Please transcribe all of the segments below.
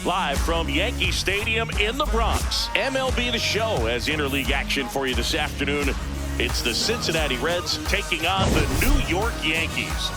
Live from Yankee Stadium in the Bronx, MLB The Show has interleague action for you this afternoon. It's the Cincinnati Reds taking on the New York Yankees.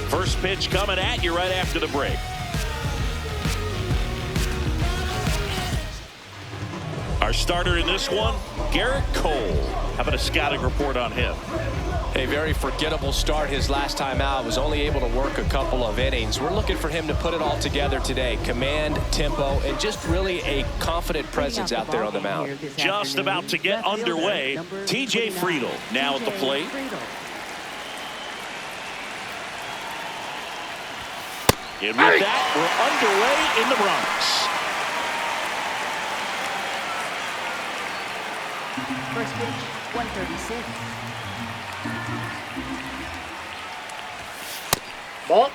First pitch coming at you right after the break. Our starter in this one, Garritt Cole. How about a scouting report on him? A very forgettable start his last time out. Was only able to work a couple of innings. We're looking for him to put it all together today. Command, tempo, and just really a confident presence out there on the mound. Just about to get underway. TJ Friedl now at the plate. And with that, we're underway in the Bronx. First pitch, 136. Ball.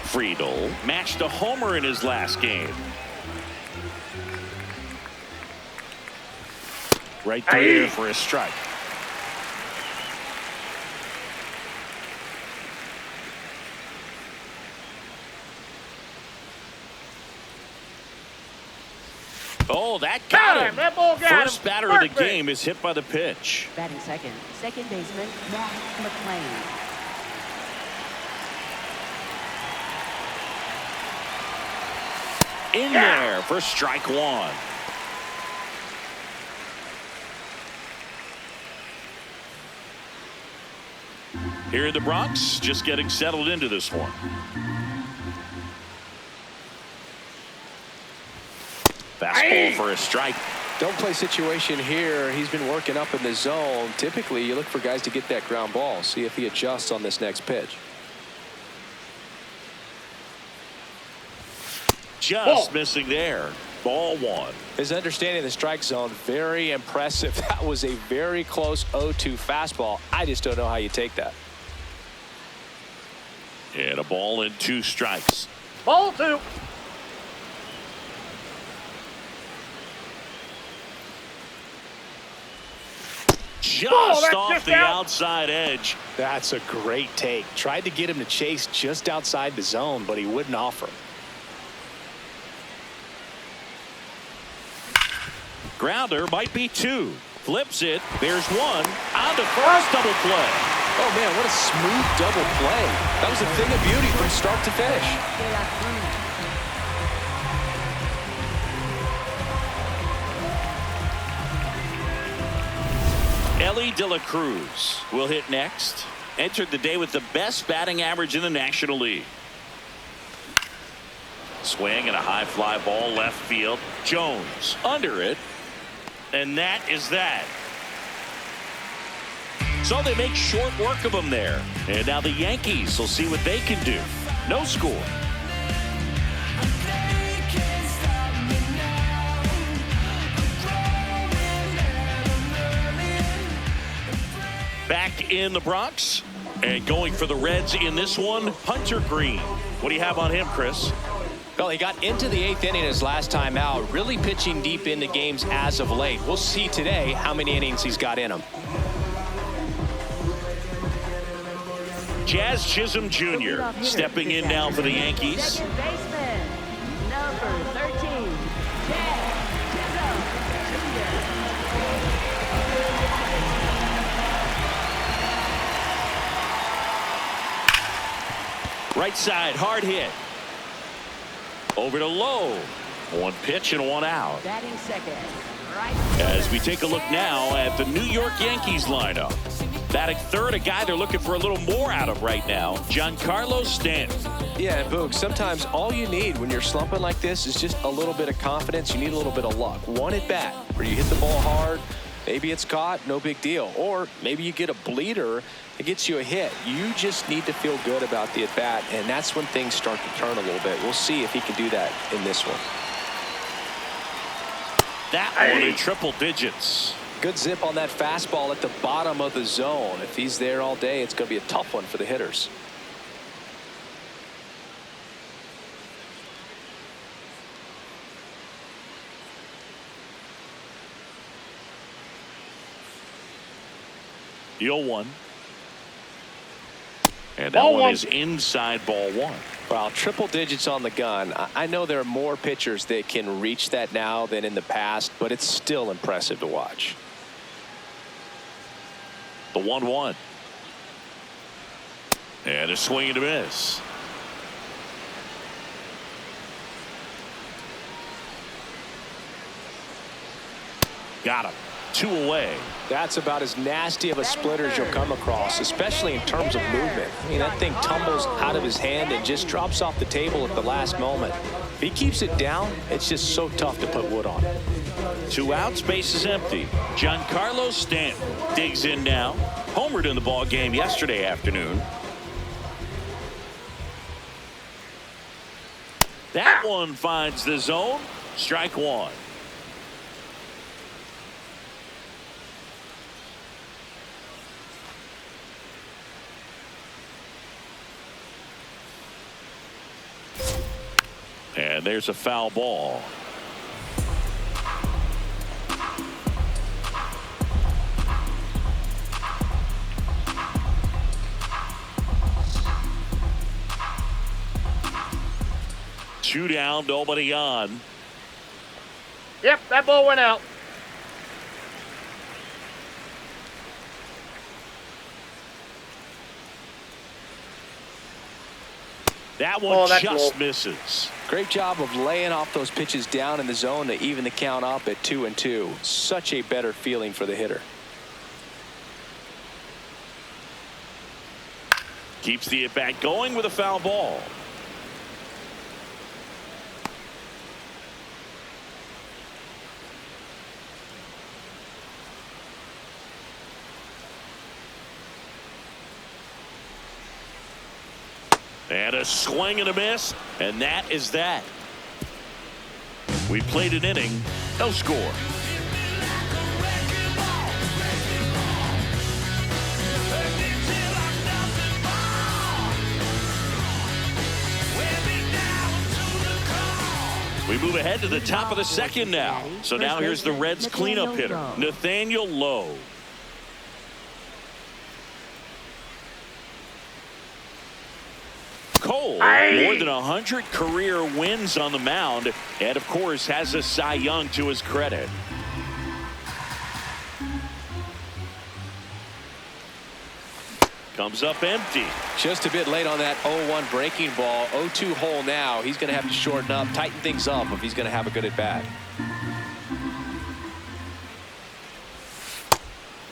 Friedl matched a homer in his last game. Right there for a strike. Oh, that got him. That ball got First him. batter of the game is hit by the pitch. Batting second, second baseman, Matt McLain. In there for strike one. Here in the Bronx, just getting settled into this one. Fastball for a strike. Don't play situation here. He's been working up in the zone. Typically, you look for guys to get that ground ball. See if he adjusts on this next pitch. Just missing there. Ball one. His understanding of the strike zone, very impressive. That was a very close 0-2 fastball. I just don't know how you take that. And a ball and two strikes. Ball two. Just off the outside edge. That's a great take. Tried to get him to chase just outside the zone, but he wouldn't offer. Grounder might be two. Flips it. There's one. On to first, double play. Oh, man, what a smooth double play. That was a thing of beauty from start to finish. Elly De La Cruz will hit next. Entered the day with the best batting average in the National League. Swing and a high fly ball left field. Jones under it. And that is that. So they make short work of him there. And now the Yankees will see what they can do. No score. Back in the Bronx and going for the Reds in this one, Hunter Greene. What do you have on him, Chris? Well, he got into the 8th inning his last time out, really pitching deep into games as of late. We'll see today how many innings he's got in him. Jazz Chisholm Jr. stepping in now for the Yankees. Second baseman, number 13, Jazz Chisholm Jr. Right side, hard hit. Over to Lowe. One pitch and one out. Batting second. Right. As we take a look now at the New York Yankees lineup. Batting third, a guy they're looking for a little more out of right now, Giancarlo Stanton. Yeah, and Boog, sometimes all you need when you're slumping like this is just a little bit of confidence. You need a little bit of luck. One at bat where you hit the ball hard. Maybe it's caught, no big deal. Or maybe you get a bleeder that gets you a hit. You just need to feel good about the at bat, and that's when things start to turn a little bit. We'll see if he can do that in this one. That one in triple digits. Good zip on that fastball at the bottom of the zone. If he's there all day, it's going to be a tough one for the hitters. The 0-1. And that one is inside ball one. Well, triple digits on the gun. I know there are more pitchers that can reach that now than in the past, but it's still impressive to watch. The 1-1. And a swing and a miss. Got him. 2 away. That's about as nasty of a splitter as you'll come across, especially in terms of movement. I mean, that thing tumbles out of his hand and just drops off the table at the last moment. If he keeps it down, it's just so tough to put wood on. 2 outs, base is empty. Giancarlo Stanton digs in now. Homered in the ball game yesterday afternoon. That one finds the zone. Strike one. And there's a foul ball. Two down, nobody on. Yep, that ball went out. That one just misses. Great job of laying off those pitches down in the zone to even the count up at 2-2. Such a better feeling for the hitter. Keeps the at bat going with a foul ball. And a swing and a miss, and that is that. We played an inning, no score. We move ahead to the top of the second now. So now here's the Reds cleanup hitter, Nathaniel Lowe. Cole, more than 100 career wins on the mound, and of course has a Cy Young to his credit. Comes up empty. Just a bit late on that 0-1 breaking ball. 0-2 hole now. He's going to have to shorten up, tighten things up if he's going to have a good at bat.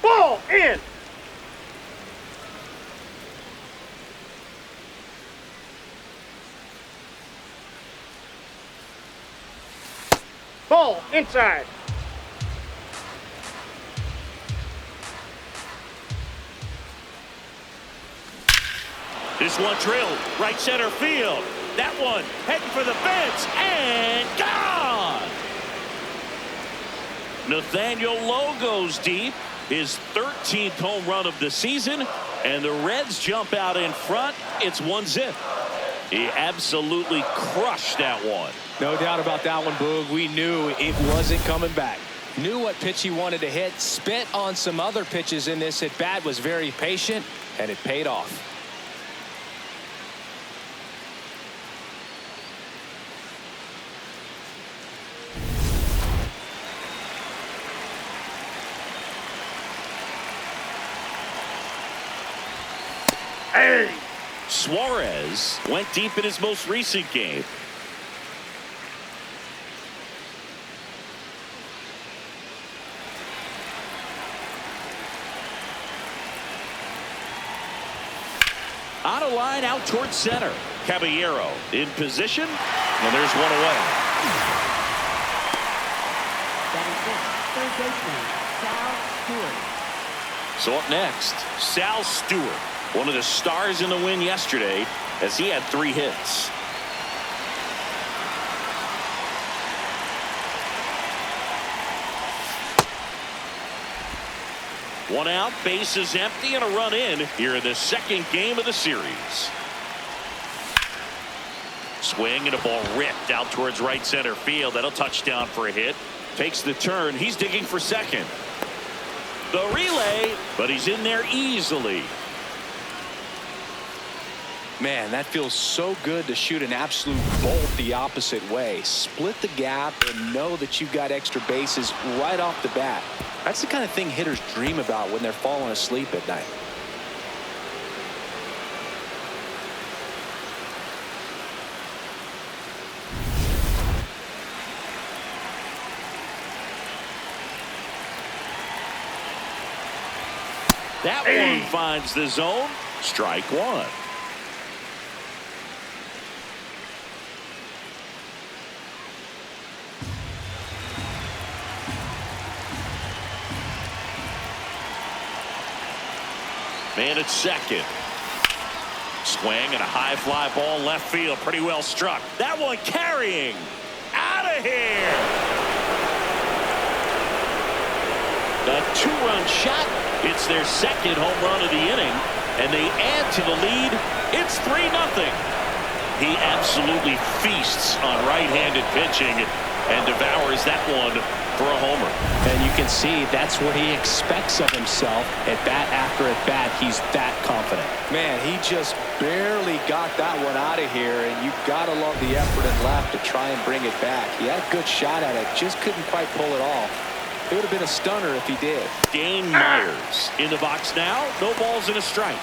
Ball in. Ball inside. This one drilled right center field. That one heading for the fence and gone. Nathaniel Lowe goes deep, his 13th home run of the season, and the Reds jump out in front. It's 1-0. He absolutely crushed that one. No doubt about that one, Boog. We knew it wasn't coming back. Knew what pitch he wanted to hit. Spit on some other pitches in this at bat. Was very patient, and it paid off. Hey. Suarez went deep in his most recent game. On a line out towards center. Caballero in position, and there's one away. Third baseman, Sal Stewart. So up next, Sal Stewart, one of the stars in the win yesterday, as he had 3 hits. One out, bases empty, and a run in here in the second game of the series. Swing and a ball ripped out towards right center field. That'll touchdown for a hit. Takes the turn. He's digging for second. The relay, but he's in there easily. Man, that feels so good to shoot an absolute bolt the opposite way. Split the gap and know that you've got extra bases right off the bat. That's the kind of thing hitters dream about when they're falling asleep at night. That one finds the zone. Strike one. Man at second. Swing and a high fly ball left field. Pretty well struck. That one carrying. Out of here. A 2-run shot. It's their second home run of the inning, and they add to the lead. It's 3-0. He absolutely feasts on right-handed pitching and devours that one for a homer. And you can see that's what he expects of himself at bat after at bat. He's that confident. Man, he just barely got that one out of here, and you gotta love the effort and left to try and bring it back. He had a good shot at it, just couldn't quite pull it off. It would have been a stunner if he did. Dane Myers in the box now. No balls and a strike.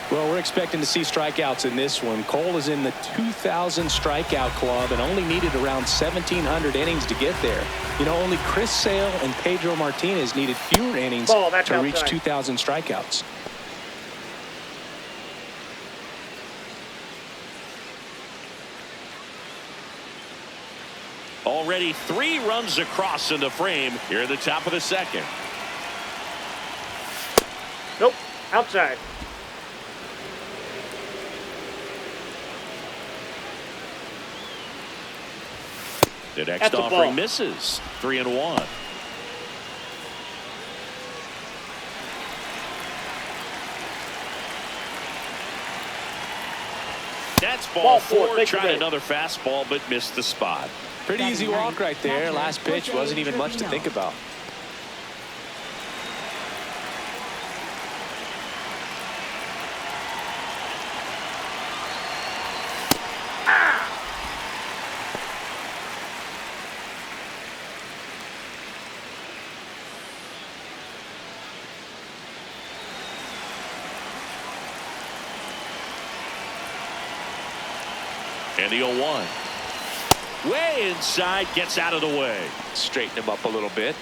Well, we're expecting to see strikeouts in this one. Cole is in the 2,000 strikeout club and only needed around 1,700 innings to get there. You know, only Chris Sale and Pedro Martinez needed fewer innings to reach 2,000 strikeouts. Already 3 runs across in the frame here at the top of the second. Nope. Outside. The next offering misses. 3-1. That's ball 4. Tried another fastball, but missed the spot. Pretty easy walk right there. Last pitch wasn't even much to think about. And the 0-1. Way inside, gets out of the way. Straighten him up a little bit.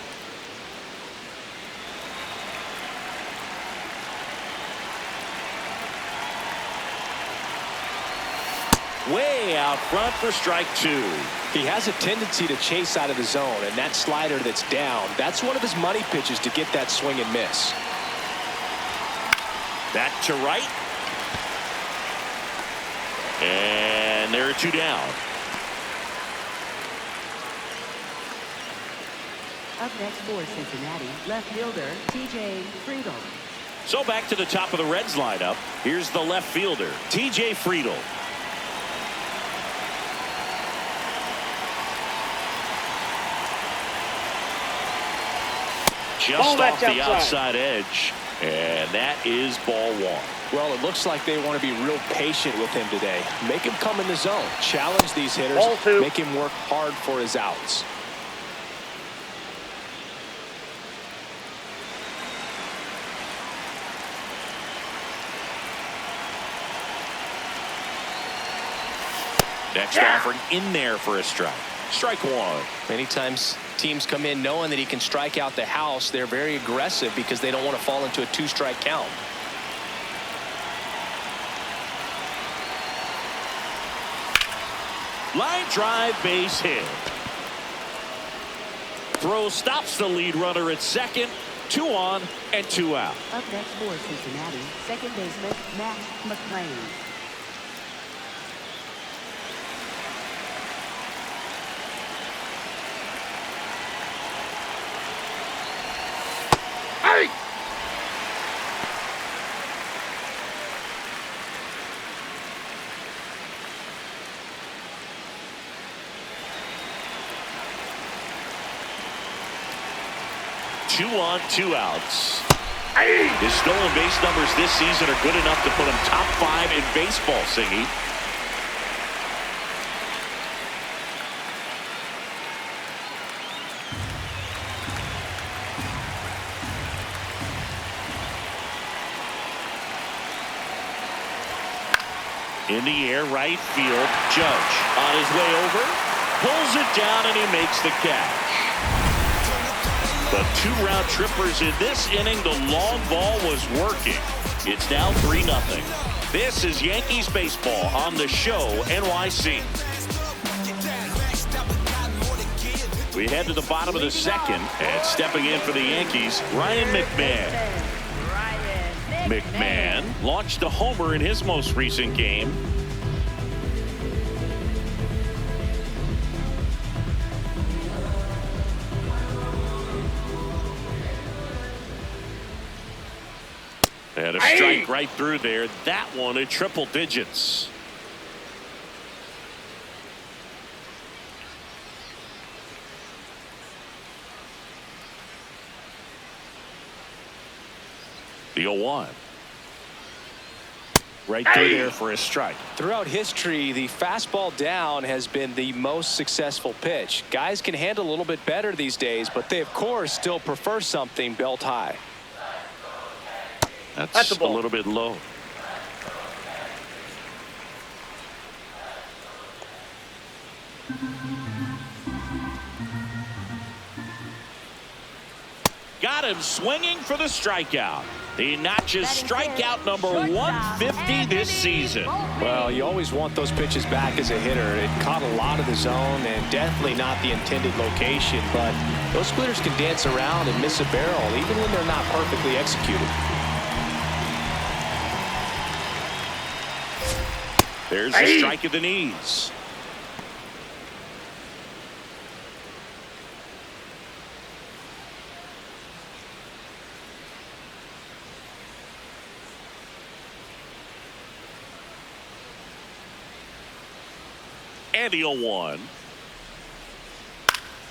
Way out front for strike 2. He has a tendency to chase out of the zone, and that slider that's down, that's one of his money pitches to get that swing and miss. Back to right. And there are 2 down. Up next for Cincinnati, left fielder TJ Friedl. So back to the top of the Reds lineup. Here's the left fielder, TJ Friedl. Just off the outside edge. And that is ball 1. Well, it looks like they want to be real patient with him today. Make him come in the zone. Challenge these hitters. Make him work hard for his outs. Next offering in there for a strike. Strike one. Many times teams come in knowing that he can strike out the house. They're very aggressive because they don't want to fall into a 2-strike count. Line drive, base hit. Throw stops the lead runner at second. 2 on and 2 out. Up next for Cincinnati, second baseman Matt McLain. Hey! Two on, 2 outs. His stolen base numbers this season are good enough to put him top 5 in baseball, Singy. In the air, right field. Judge on his way over. Pulls it down and he makes the catch. The 2 round trippers in this inning. The long ball was working. It's now 3-0. This is Yankees baseball on the show NYC. We head to the bottom of the second, and stepping in for the Yankees, Ryan McMahon. McMahon launched a homer in his most recent game. And a strike right through there. That one in triple digits. The 0-1. Right through there for a strike. Throughout history, the fastball down has been the most successful pitch. Guys can handle a little bit better these days, but they, of course, still prefer something belt high. That's a little bit low. Got him swinging for the strikeout. He notches strikeout number 150 this season. Well, you always want those pitches back as a hitter. It caught a lot of the zone and definitely not the intended location, but those splitters can dance around and miss a barrel even when they're not perfectly executed. There's a strike at the knees. And the 0-1.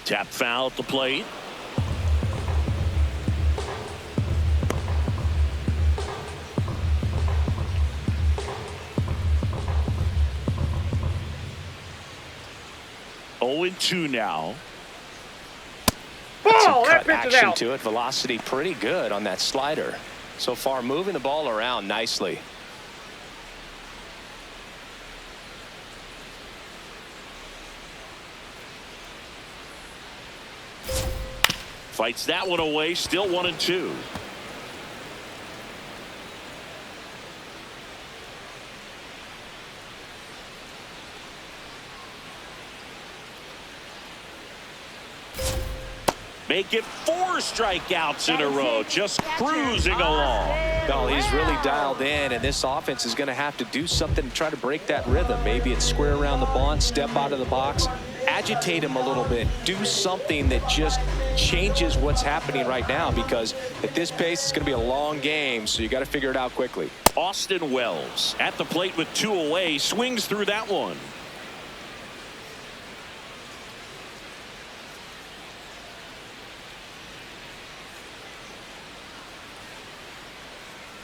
Tap foul at the plate. Oh, 2 now. Ball! Cut That pitch is action out. to it. Velocity pretty good on that slider. So far, moving the ball around nicely. Fights that one away. Still 1-2. Make it 4 strikeouts in a row. Just cruising along. No, he's really dialed in, and this offense is going to have to do something to try to break that rhythm. Maybe it's square around the bunt, step out of the box, agitate him a little bit, do something that just changes what's happening right now, because at this pace, it's going to be a long game, so you got to figure it out quickly. Austin Wells at the plate with 2 away, swings through that one.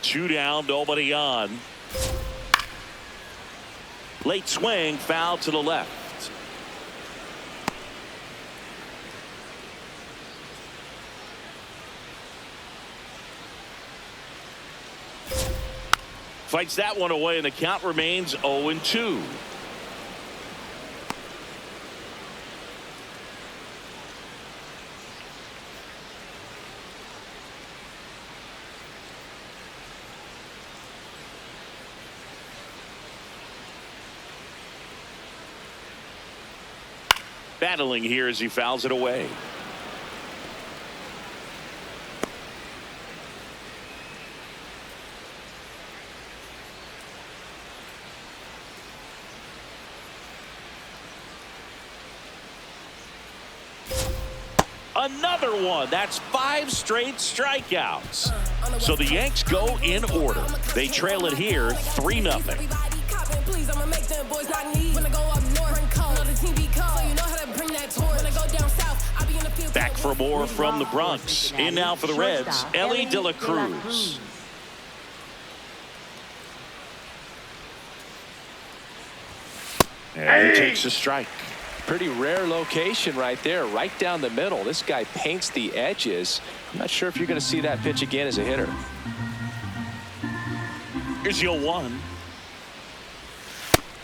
Two down, nobody on. Late swing, foul to the left. Fights that one away, and the count remains 0-2. battling here as he fouls it away. Another one. That's 5 straight strikeouts. So the Yanks go in order. They trail it here 3-0. Back for more from the Bronx. In now for the Reds, Elly De La Cruz. And he takes a strike. Pretty rare location right there, right down the middle. This guy paints the edges. I'm not sure if you're going to see that pitch again as a hitter. Here's 0-1.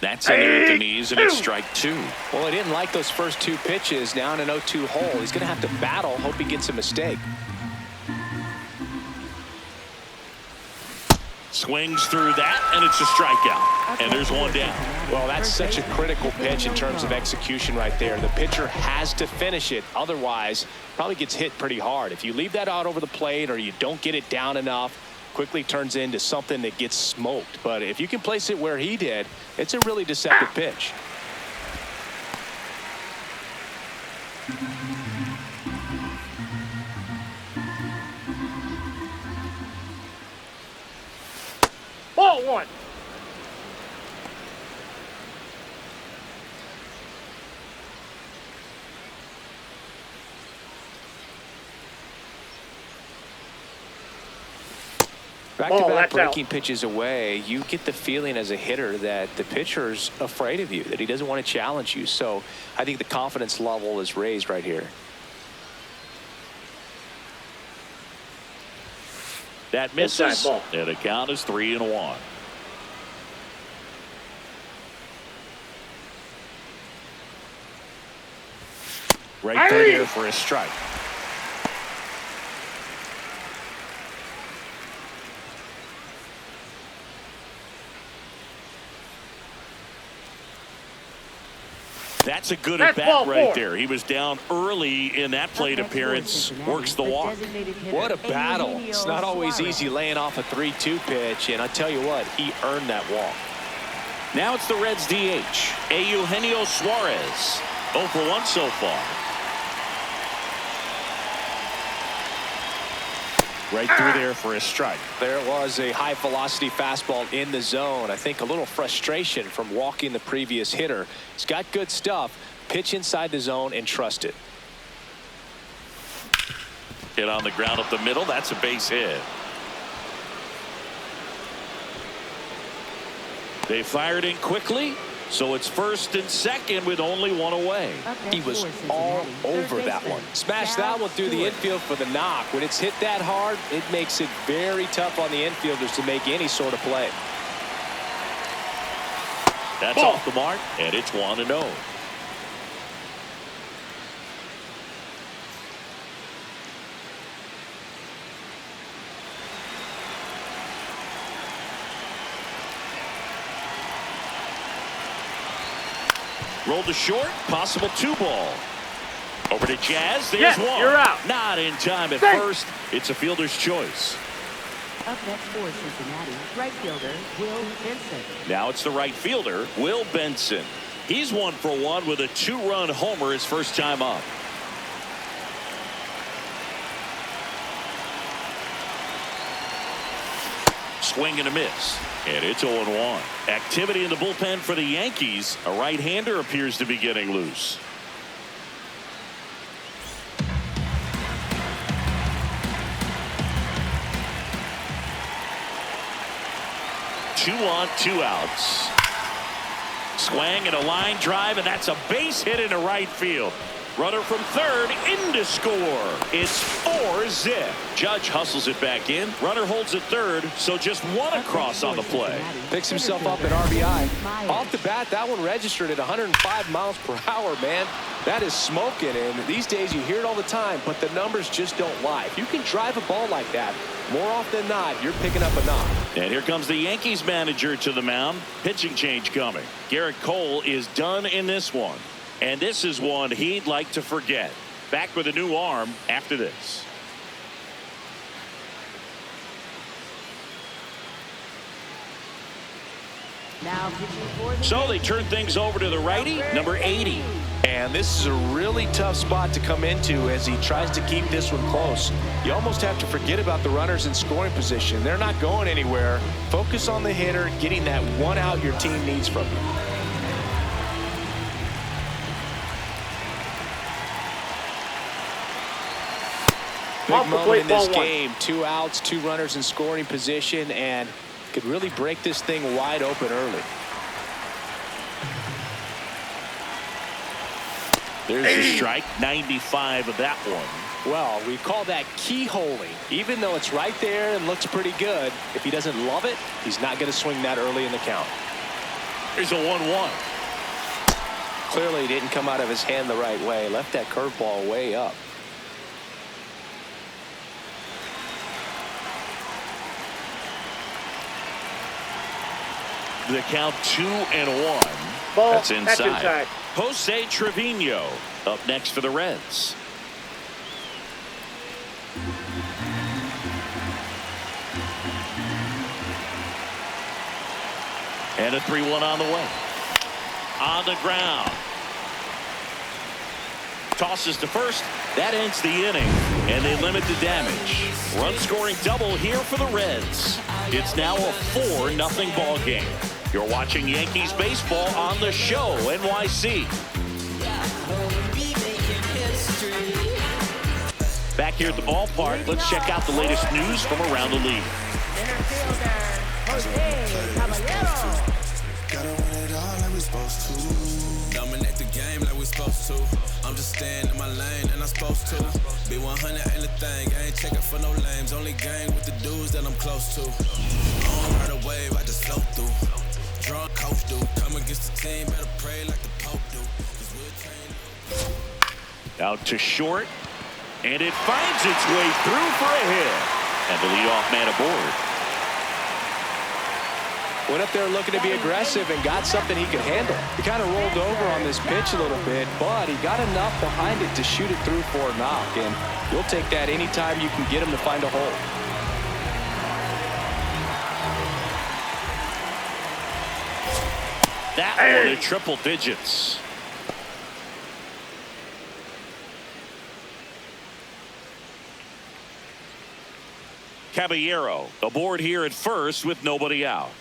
That's under the knees, and it's strike 2. Well, he didn't like those first 2 pitches. Now in an 0-2 hole. He's going to have to battle. Hope he gets a mistake. Swings through that, and it's a strikeout. And there's 1 down. Well, that's such a critical pitch in terms of execution right there. The pitcher has to finish it. Otherwise, probably gets hit pretty hard. If you leave that out over the plate or you don't get it down enough, quickly turns into something that gets smoked. But if you can place it where he did, it's a really deceptive pitch. Ball 1. Back-to-back breaking pitches away, you get the feeling as a hitter that the pitcher's afraid of you, that he doesn't want to challenge you. So I think the confidence level is raised right here. That misses, and the count is 3-1. Right there for a strike. That's a good at bat right there. He was down early in that plate appearance. Works the walk. What a battle. It's not always easy laying off a 3-2 pitch, and I tell you what, he earned that walk. Now it's the Reds DH, Eugenio Suarez. 0 for 1 so far. Right through there for a strike. There was a high velocity fastball in the zone. I think a little frustration from walking the previous hitter. He's got good stuff. Pitch inside the zone and trust it. Hit on the ground up the middle. That's a base hit. They fired in quickly. So it's 1st and 2nd with only 1 away. He was all over that one. Smashed that one through the infield for the knock. When it's hit that hard, it makes it very tough on the infielders to make any sort of play. That's off the mark, and it's 1-0. Rolled to short, possible 2-ball. Over to Jazz, there's 1. You're out. Not in time at first. It's a fielder's choice. Up next for Cincinnati, right fielder WIll Benson. Now it's the right fielder, WIll Benson. He's 1 for 1 with a 2-run homer his first time up. Swing and a miss. And it's 0-1. Activity in the bullpen for the Yankees. A right-hander appears to be getting loose. Two on, 2 outs. Swing and a line drive, and that's a base hit into right field. Runner from third in to score. It's 4-zip. Judge hustles it back in. Runner holds at third, so just 1 across on the play. Picks himself up an RBI. Off the bat, that one registered at 105 miles per hour, man. That is smoking, and these days you hear it all the time, but the numbers just don't lie. If you can drive a ball like that, more often than not, you're picking up a knock. And here comes the Yankees manager to the mound. Pitching change coming. Garritt Cole is done in this one. And this is one he'd like to forget. Back with a new arm after this. Now pitching for the So they Yankees, turn things over to the righty, number 80. And this is a really tough spot to come into as he tries to keep this one close. You almost have to forget about the runners in scoring position. They're not going anywhere. Focus on the hitter, getting that one out your team needs from you. Big moment in this game. 2 outs, 2 runners in scoring position, and could really break this thing wide open early. There's a strike, 95 of that one. Well, we call that keyholing. Even though it's right there and looks pretty good, if he doesn't love it, he's not going to swing that early in the count. Here's a 1-1. Clearly didn't come out of his hand the right way. Left that curveball way up. The count 2-1. Ball. That's inside. That's inside. Jose Trevino up next for the Reds. And a 3-1 on the way. On the ground. Tosses to first. That ends the inning, and they limit the damage. Run scoring double here for the Reds. It's now a 4-0 ball game. You're watching Yankees baseball on the show, NYC. Back here at the ballpark, let's check out the latest news from around the league. center fielder, Jose Caballero. Gotta win it all like we supposed to. Dominate the game like we supposed to. I'm just staying in my lane and I'm supposed to. Be 100 ain't a thing. I ain't checking for no lames. Only gang with the dudes that I'm close to. I don't ride a wave, I just float through. Drunk coach do. Come against the team, better pray like the Pope do. 'Cause we'll train. Out to short, and it finds its way through for a hit. And the leadoff man aboard. Went up there looking to be aggressive and got something he could handle. He kind of rolled over on this pitch a little bit, but he got enough behind it to shoot it through for a knock. And you'll take that anytime you can get him to find a hole. That one in triple digits. Caballero aboard here at first with nobody out.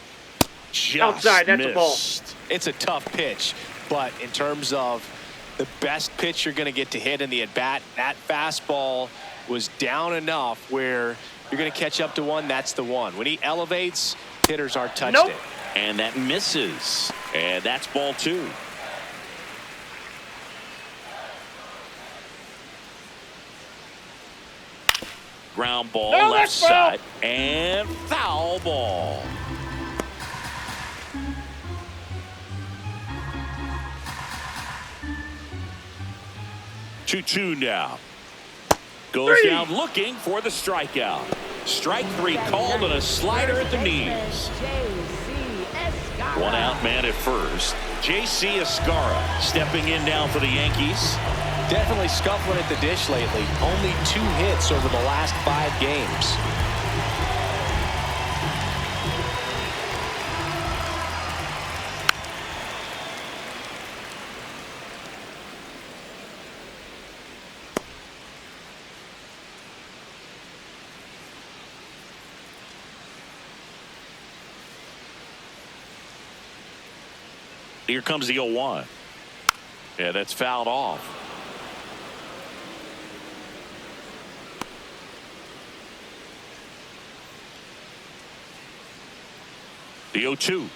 Just Outside, that's a ball. missed. It's a tough pitch, but in terms of the best pitch you're going to get to hit in the at-bat, that fastball was down enough where you're going to catch up to one. That's the one. When he elevates, hitters aren't touched Nope. it. And that misses. And that's ball 2. Ground ball No, left that's foul. side. And foul ball. Two now. Goes Three. down looking for the strikeout. Strike 3 called and a slider at the knees. JC Escarra. 1 out man at first. JC Escarra stepping in now for the Yankees. Definitely scuffling at the dish lately. Only 2 hits over the last 5 games. Here comes the 0-1. Yeah, that's fouled off. The 0-2.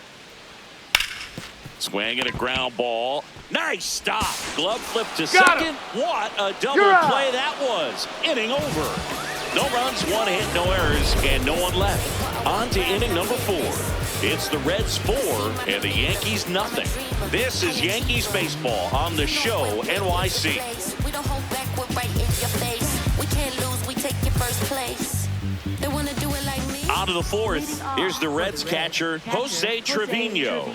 Swing and a ground ball. Nice stop. Glove flip to Got second. him. What a double You're out. play that was. Inning over. No runs, 1 hit, no errors, and no one left. On to inning number 4. It's the Reds 4 and the Yankees nothing. This is Yankees baseball on the show, NYC. We don't hold back, we're right in your face. We can't lose, we take your first place. They want to do it like me. On to the 4th. Here's the Reds catcher, Jose Trevino.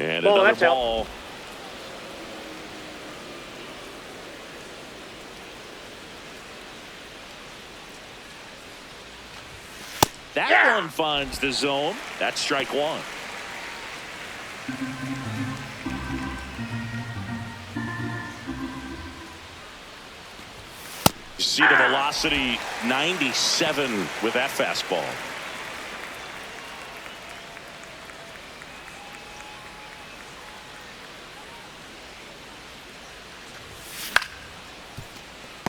And Ball, another that's out. ball. That one finds the zone. That's strike one. You see the velocity 97 with that fastball.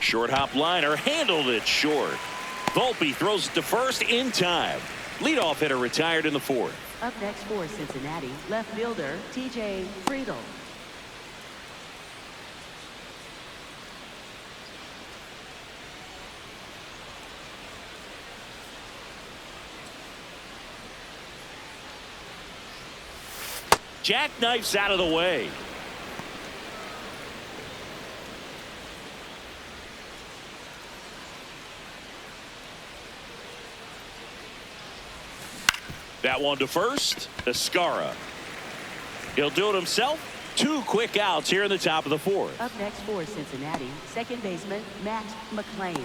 Short hop liner handled it short. Volpe throws it to first in time. Leadoff hitter retired in the fourth. Up next for Cincinnati, left fielder TJ Friedl. Jackknifes out of the way. That one to first. Escarra. He'll do it himself. 2 quick outs here in the top of the fourth. Up next for Cincinnati, second baseman Matt McLain.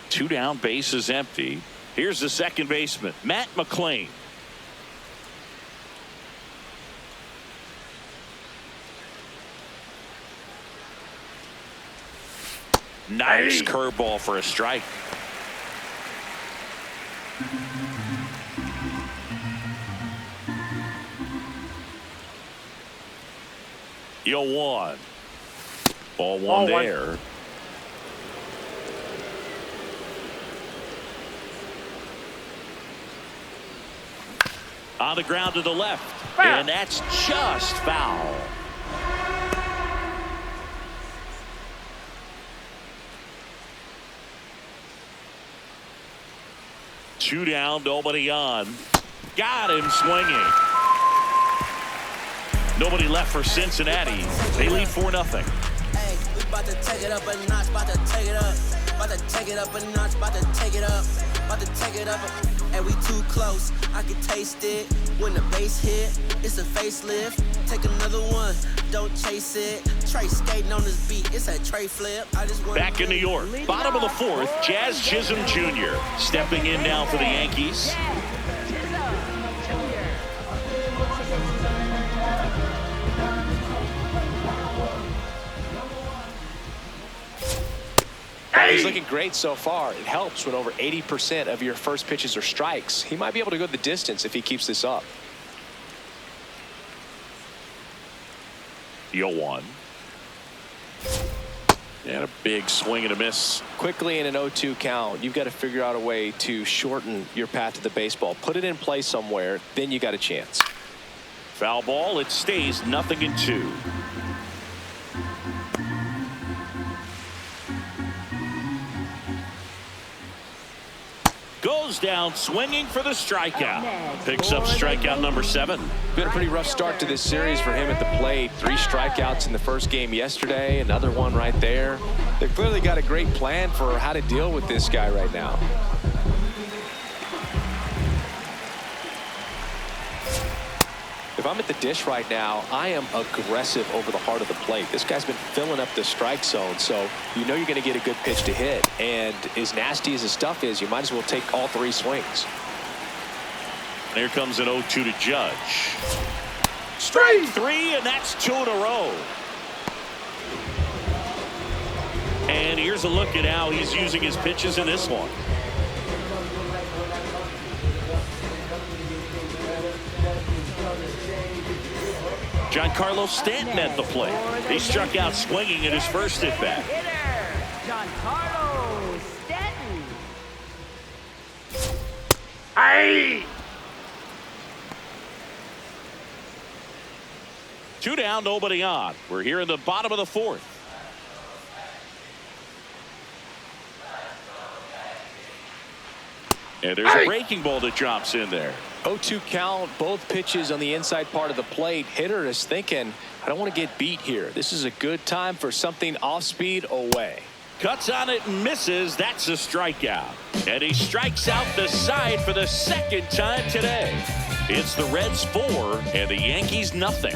2 down, bases empty. Here's the second baseman, Matt McLain.. Nice curveball for a strike. Yo, 1. Ball one there. On the ground to the left. And that's just foul. Two down, nobody on. Got him swinging. Nobody left for Cincinnati. They lead 4-0. Hey, we about to take it up a notch, about to take it up. About to take it up a notch, about to take it up. About to take it up. And we too close. I can taste it. When the bass hit, it's a facelift. Take another one, don't chase it. Trey skating on this beat, it's a Trey flip. I just want back in New York, bottom of the fourth, Jazz Chisholm Jr. stepping in now for the Yankees. He's looking great so far. It helps when over 80% of your first pitches are strikes. He might be able to go the distance if he keeps this up. Yo, 1. And a big swing and a miss. Quickly in an 0-2 count, you've got to figure out a way to shorten your path to the baseball. Put it in play somewhere, then you got a chance. Foul ball. It stays 0-2. Goes down swinging for the strikeout. Picks up strikeout number 7. Been a pretty rough start to this series for him at the plate. 3 strikeouts in the first game yesterday. Another one right there. They've clearly got a great plan for how to deal with this guy right now. If I'm at the dish right now, I am aggressive over the heart of the plate. This guy's been filling up the strike zone, so you know you're going to get a good pitch to hit. And as nasty as his stuff is, you might as well take all 3 swings. Here comes an 0-2 to Judge. Strike 3, and that's 2 in a row. And here's a look at how he's using his pitches in this one. Giancarlo Stanton at the plate. He struck out swinging in his first at bat. Giancarlo Stanton. Hey! 2 down, nobody on. We're here in the bottom of the fourth. And there's a breaking ball that drops in there. 0-2 count, both pitches on the inside part of the plate. Hitter is thinking, I don't want to get beat here. This is a good time for something off speed away. Cuts on it and misses. That's a strikeout. And he strikes out the side for the second time today. It's the Reds 4 and the Yankees nothing.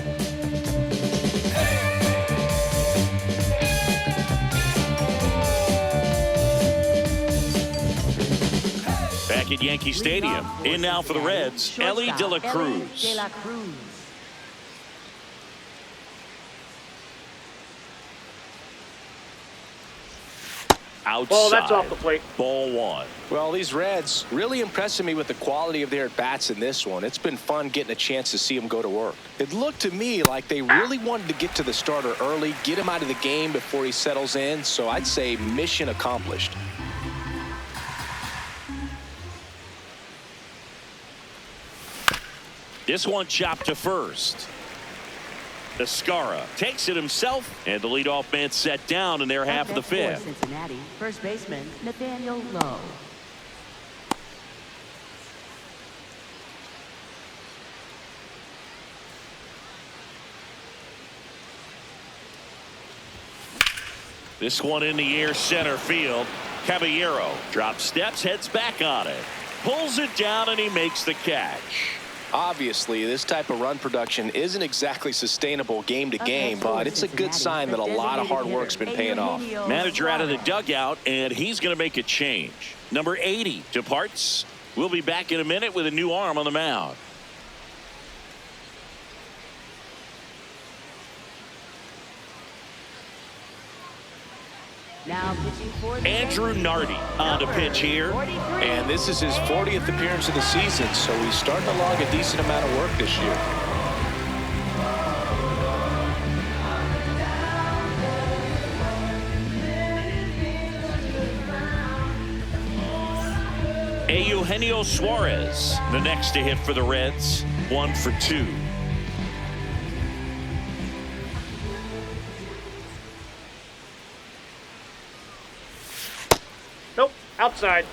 Back at Yankee Stadium. In now for the Reds, Elly De La Cruz. Outside. Ball, that's off the plate. Ball 1. Well, these Reds really impressing me with the quality of their at-bats in this one. It's been fun getting a chance to see them go to work. It looked to me like they really wanted to get to the starter early, get him out of the game before he settles in. So I'd say mission accomplished. This one chopped to first. Escarra takes it himself, and the leadoff man set down in their half of the fifth. Cincinnati, first baseman Nathaniel Lowe. This one in the air, center field. Caballero drops steps, heads back on it, pulls it down, and he makes the catch. Obviously, this type of run production isn't exactly sustainable game to game, but it's a good sign that a lot of hard work's been paying off. Manager out of the dugout, and he's going to make a change. Number 80 departs. We'll be back in a minute with a new arm on the mound. Now pitching for the Andrew Yankees, Nardi on the pitch here. 43. And this is his 40th appearance of the season, so he's starting to log a decent amount of work this year. Eugenio Suarez, the next to hit for the Reds. 1 for 2. Nope, outside.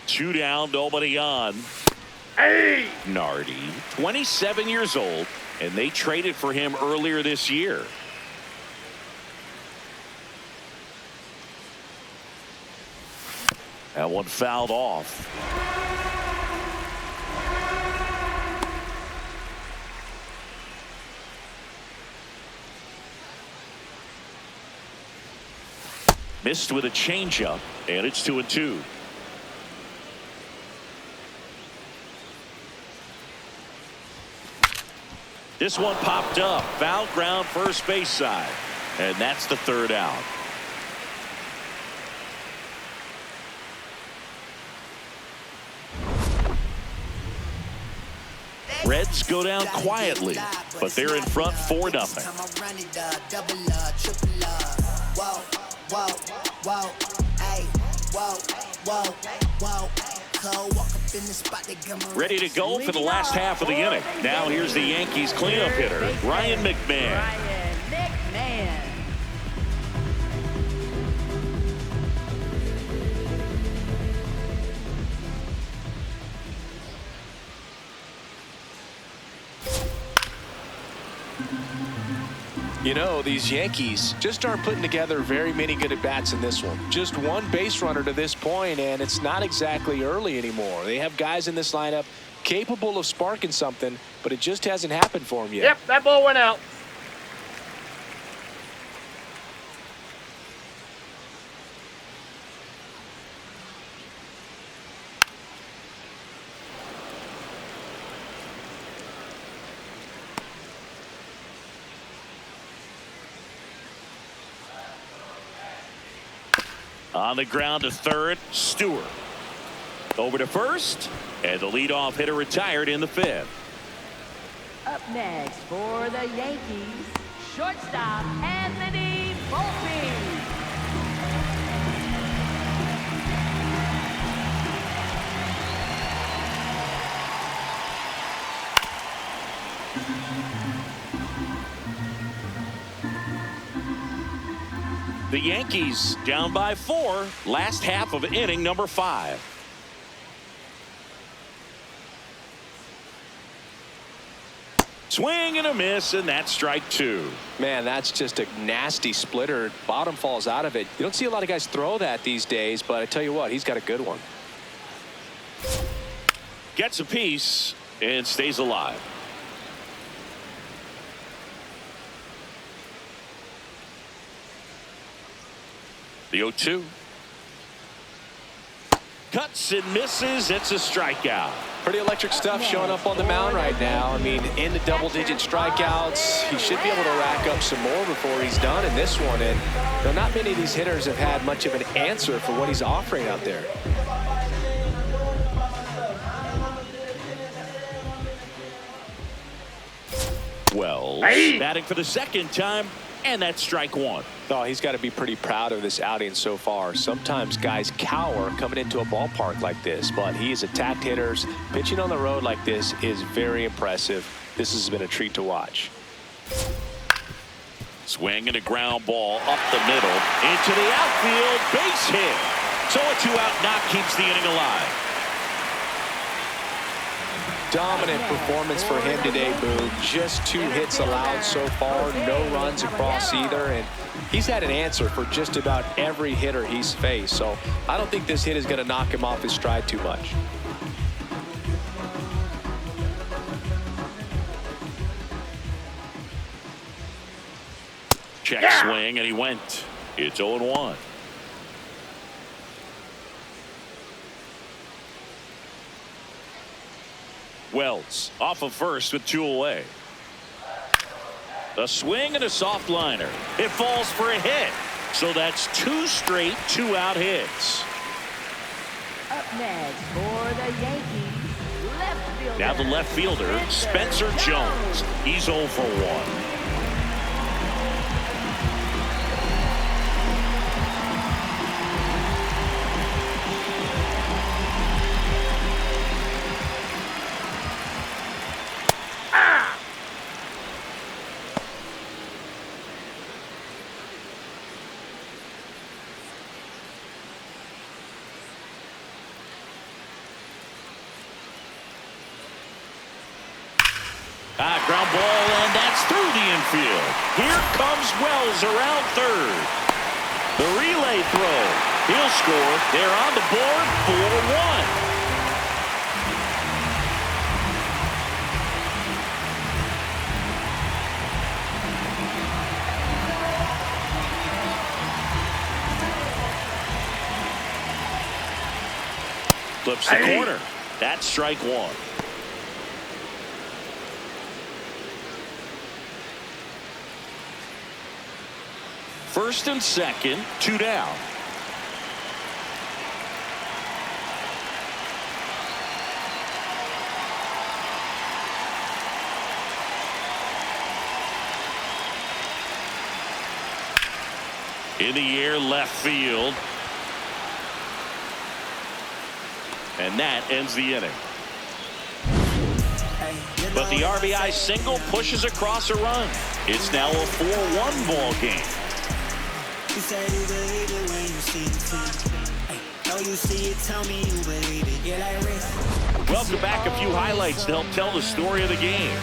Two down, nobody on. Hey! Nardi, 27 years old, and they traded for him earlier this year. That one fouled off. Missed with a changeup, and it's 2-2. This one popped up, foul ground first base side, and that's the third out. Reds go down quietly, but they're in front 4-0. Ready to go for the last half of the inning. Now here's the Yankees cleanup hitter, Ryan McMahon. Ryan McMahon. You know, these Yankees just aren't putting together very many good at-bats in this one. Just one base runner to this point, and it's not exactly early anymore. They have guys in this lineup capable of sparking something, but it just hasn't happened for them yet. Yep, that ball went out. On the ground to third, Stewart. Over to first, and the leadoff hitter retired in the fifth. Up next for the Yankees, shortstop Anthony Volpe. The Yankees down by 4, last half of inning number 5. Swing and a miss, and that's strike 2. Man, that's just a nasty splitter. Bottom falls out of it. You don't see a lot of guys throw that these days, but I tell you what, he's got a good one. Gets a piece and stays alive. The 0-2. Cuts and misses. It's a strikeout. Pretty electric stuff showing up on the mound right now. I mean, into double-digit strikeouts. He should be able to rack up some more before he's done in this one. And not many of these hitters have had much of an answer for what he's offering out there. Wells batting for the second time, and that's strike 1. Oh, he's got to be pretty proud of this outing so far. Sometimes guys cower coming into a ballpark like this, but he's attacked hitters. Pitching on the road like this is very impressive. This has been a treat to watch. Swing and a ground ball up the middle into the outfield, base hit. So a 2-out knock keeps the inning alive. Dominant performance for him today, Boone. Just 2 hits allowed so far, no runs across either, and he's had an answer for just about every hitter he's faced. So I don't think this hit is going to knock him off his stride too much. Check swing, and he went. It's 0-1. Wells off of first with 2 away. A swing and a soft liner. It falls for a hit. So that's 2 straight 2-out hits. Up next for the Yankees, left fielder. Now the left fielder, Spencer Jones. He's 0 for 1. Ground ball, and that's through the infield. Here comes Wells around third. The relay throw. He'll score. They're on the board, 4-1. Flips the corner. That's strike 1. First and second, 2 down. In the air, left field. And that ends the inning. But the RBI single pushes across a run. It's now a 4-1 ball game. You said you believe it when you see it. Know you see it, tell me you believe it. Yeah, like Rick. Welcome back. A few highlights to help tell the story of the game.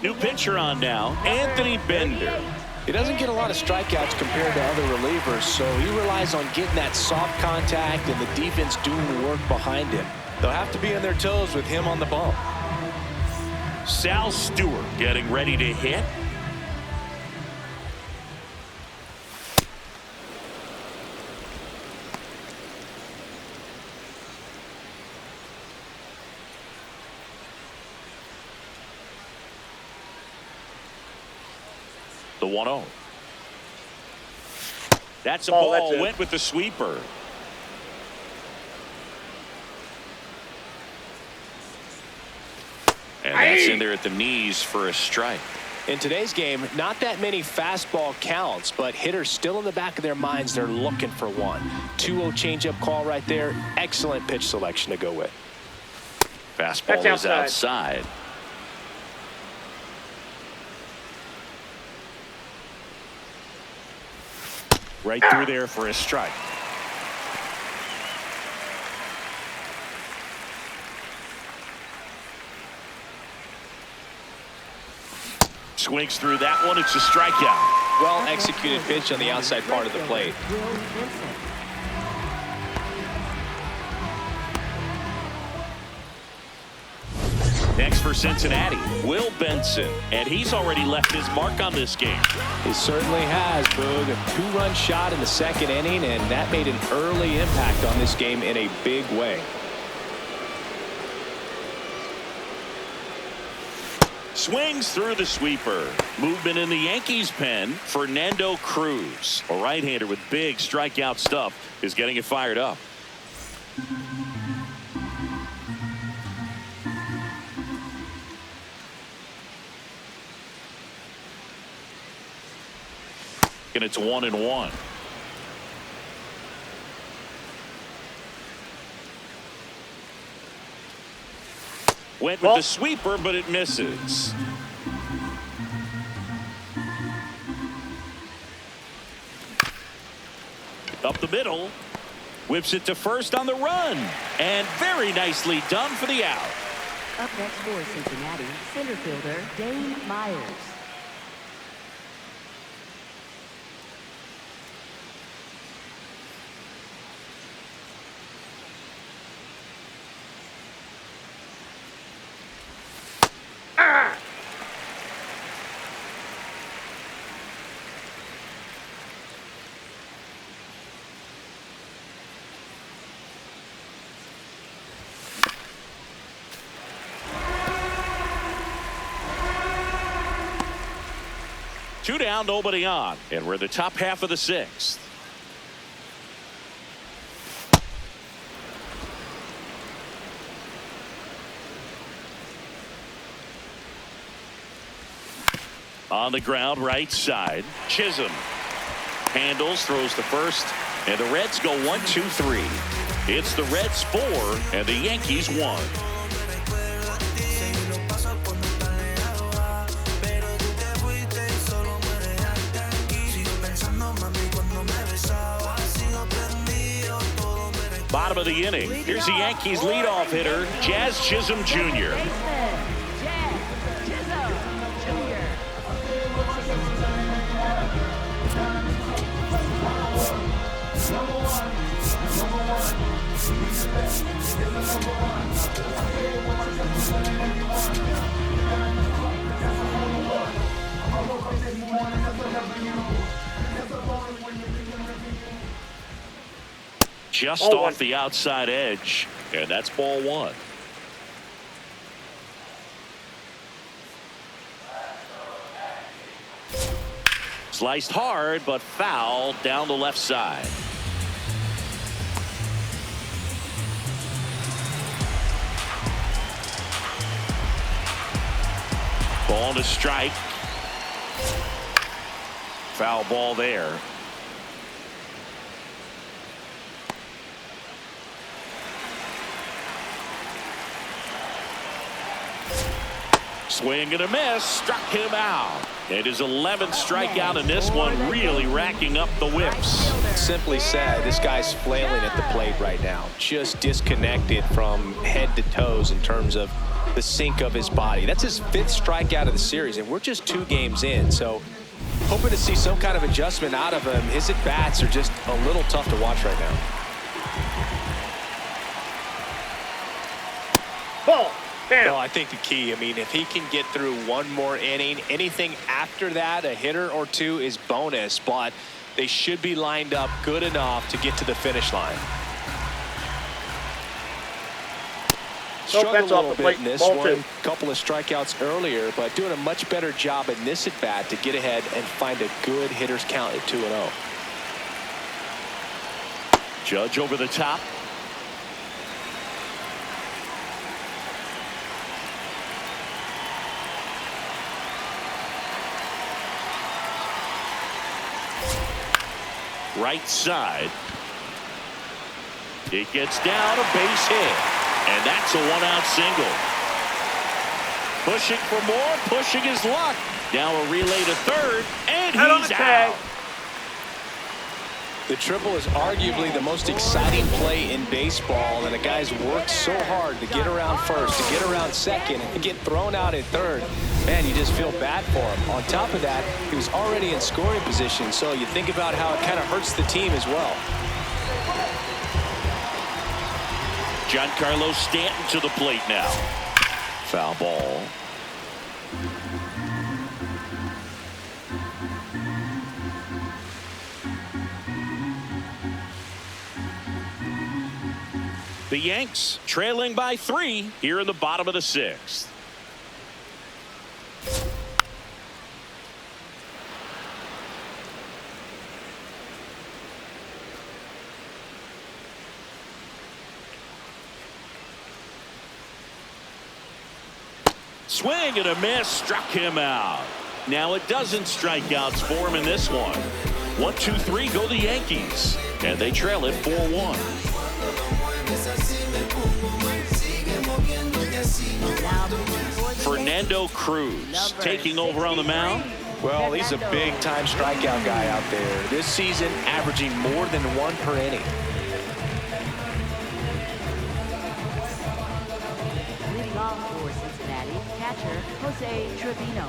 New pitcher on now, Anthony Bender. He doesn't get a lot of strikeouts compared to other relievers, so he relies on getting that soft contact and the defense doing the work behind him. They'll have to be on their toes with him on the bump. Sal Stewart getting ready to hit. The 1-0. That's a ball. That's went with the sweeper. And that's in there at the knees for a strike. In today's game, not that many fastball counts, but hitters still in the back of their minds, they're looking for one. 2-0 changeup call right there. Excellent pitch selection to go with. Fastball is outside. Right through there for a strike. Swings through that one. It's a strikeout. Well executed pitch on the outside part of the plate. WIll Benson. Next for Cincinnati, Will Benson, and he's already left his mark on this game. He certainly has, Boog. A 2-run shot in the second inning, and that made an early impact on this game in a big way. Swings through the sweeper. Movement in the Yankees pen. Fernando Cruz, a right-hander with big strikeout stuff, is getting it fired up. And it's 1-1. Went with the sweeper, but it misses. Up the middle. Whips it to first on the run. And very nicely done for the out. Up next for Cincinnati, center fielder Dane Myers. Two down, nobody on, and we're in the top half of the sixth. On the ground, right side. Chisholm handles, throws to first, and the Reds go 1-2-3. It's the Reds 4 and the Yankees 1. Bottom of the inning. Here's the Yankees leadoff hitter, Jazz Chisholm Jr. Jazz Chisholm Jr. Just off the outside edge, and that's ball one. Sliced hard, but foul down the left side. Ball to strike. Foul ball there. Swing and a miss, struck him out. It is 11th strikeout in this one, really racking up the whips. Simply said, this guy's flailing at the plate right now. Just disconnected from head to toes in terms of the sink of his body. That's his 5th strikeout of the series, and we're just 2 games in. So hoping to see some kind of adjustment out of him. His at-bats are just a little tough to watch right now. Ball. Well, I think the key, I mean, if he can get through one more inning, anything after that, a hitter or two is bonus, but they should be lined up good enough to get to the finish line. Struggled a little bit in this one, couple of strikeouts earlier, but doing a much better job in this at bat to get ahead and find a good hitter's count at 2-0. Judge over the top. right side. It gets down, a base hit, and that's a 1-out single. Pushing for more, pushing his luck. Now a relay to third, and he's out. The triple is arguably the most exciting play in baseball, and the guy's worked so hard to get around first, to get around second, and to get thrown out at third. Man, you just feel bad for him. On top of that, he was already in scoring position, so you think about how it kind of hurts the team as well. Giancarlo Stanton to the plate now. Foul ball. The Yanks trailing by 3 here in the bottom of the 6th. Swing and a miss, struck him out. Now it doesn't strikeouts for him in this one. 1, 2, 3 go the Yankees, and they trail it 4-1. Fernando Cruz taking over on the mound. Well, he's a big-time strikeout guy out there. This season, averaging more than 1 per inning. Leading off for Cincinnati, catcher Jose Trevino.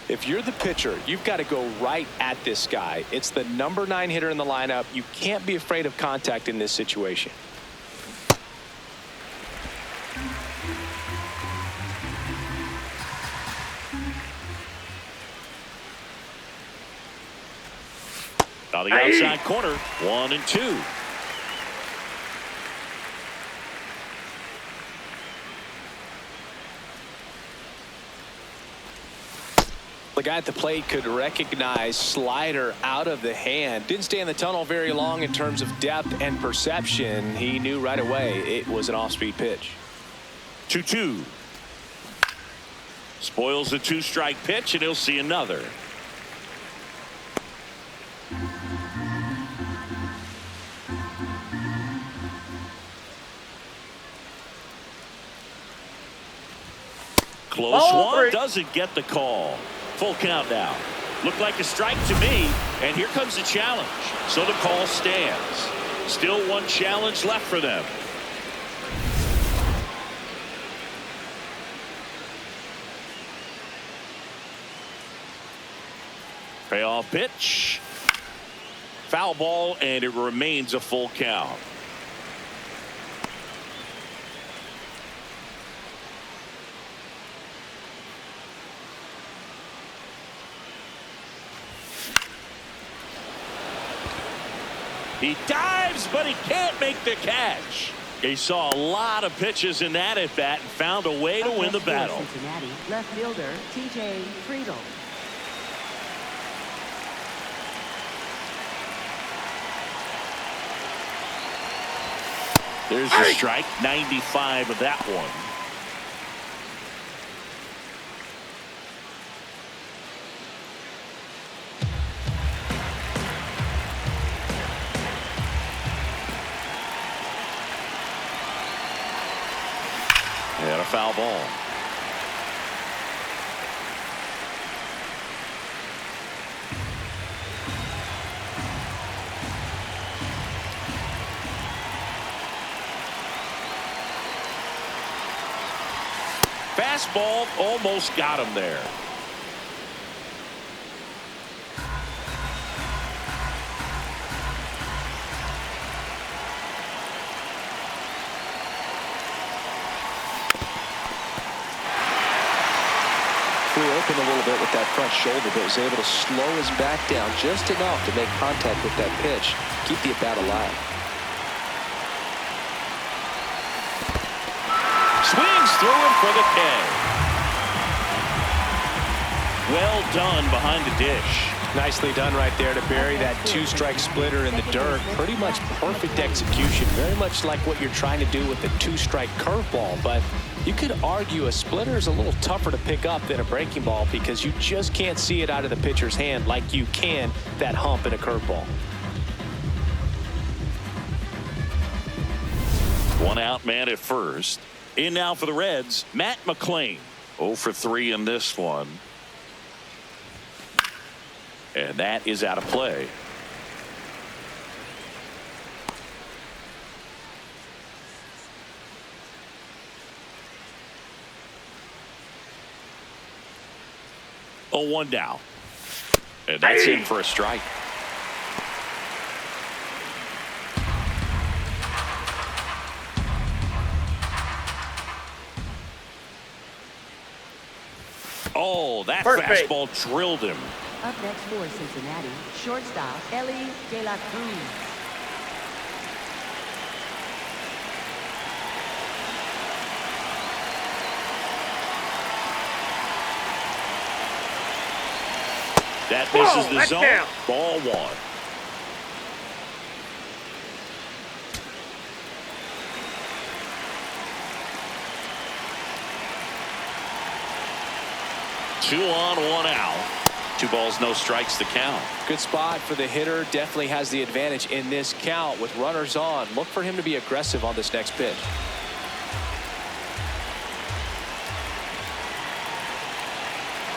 If you're the pitcher, you've got to go right at this guy. It's the number 9 hitter in the lineup. You can't be afraid of contact in this situation. On the outside corner, 1 and 2. The guy at the plate could recognize slider out of the hand. Didn't stay in the tunnel very long in terms of depth and perception. He knew right away it was an off-speed pitch. 2-2. Spoils the 2-strike pitch, and he'll see another. Close one, doesn't get the call. Full count now. Looked like a strike to me, and here comes the challenge. So the call stands. Still 1 challenge left for them. Payoff pitch. Foul ball, and it remains a full count. He dives, but he can't make the catch. He saw a lot of pitches in that at bat and found a way to win the battle. Cincinnati left fielder TJ Friedl. There's a strike, 95 of that one. And a foul ball. Fastball almost got him there. Flew open a little bit with that front shoulder, but was able to slow his back down just enough to make contact with that pitch, keep the at-bat alive. Swings through it for the K. Well done behind the dish. Nicely done right there to bury that two-strike splitter in the dirt. Pretty much perfect execution. Very much like what you're trying to do with the two-strike curveball. But you could argue a splitter is a little tougher to pick up than a breaking ball because you just can't see it out of the pitcher's hand like you can that hump in a curveball. One out man at first. In now for the Reds, Matt McLain. 0 for 3 in this one. And that is out of play. Oh, 1 down. And that's in for a strike. Oh, that Perfect. fastball drilled him. Up next for Cincinnati, shortstop Elly De La Cruz. That misses the that's zone. down. Ball 1. Two on, 1 out. 2 balls, no strikes to count. Good spot for the hitter. Definitely has the advantage in this count with runners on. Look for him to be aggressive on this next pitch.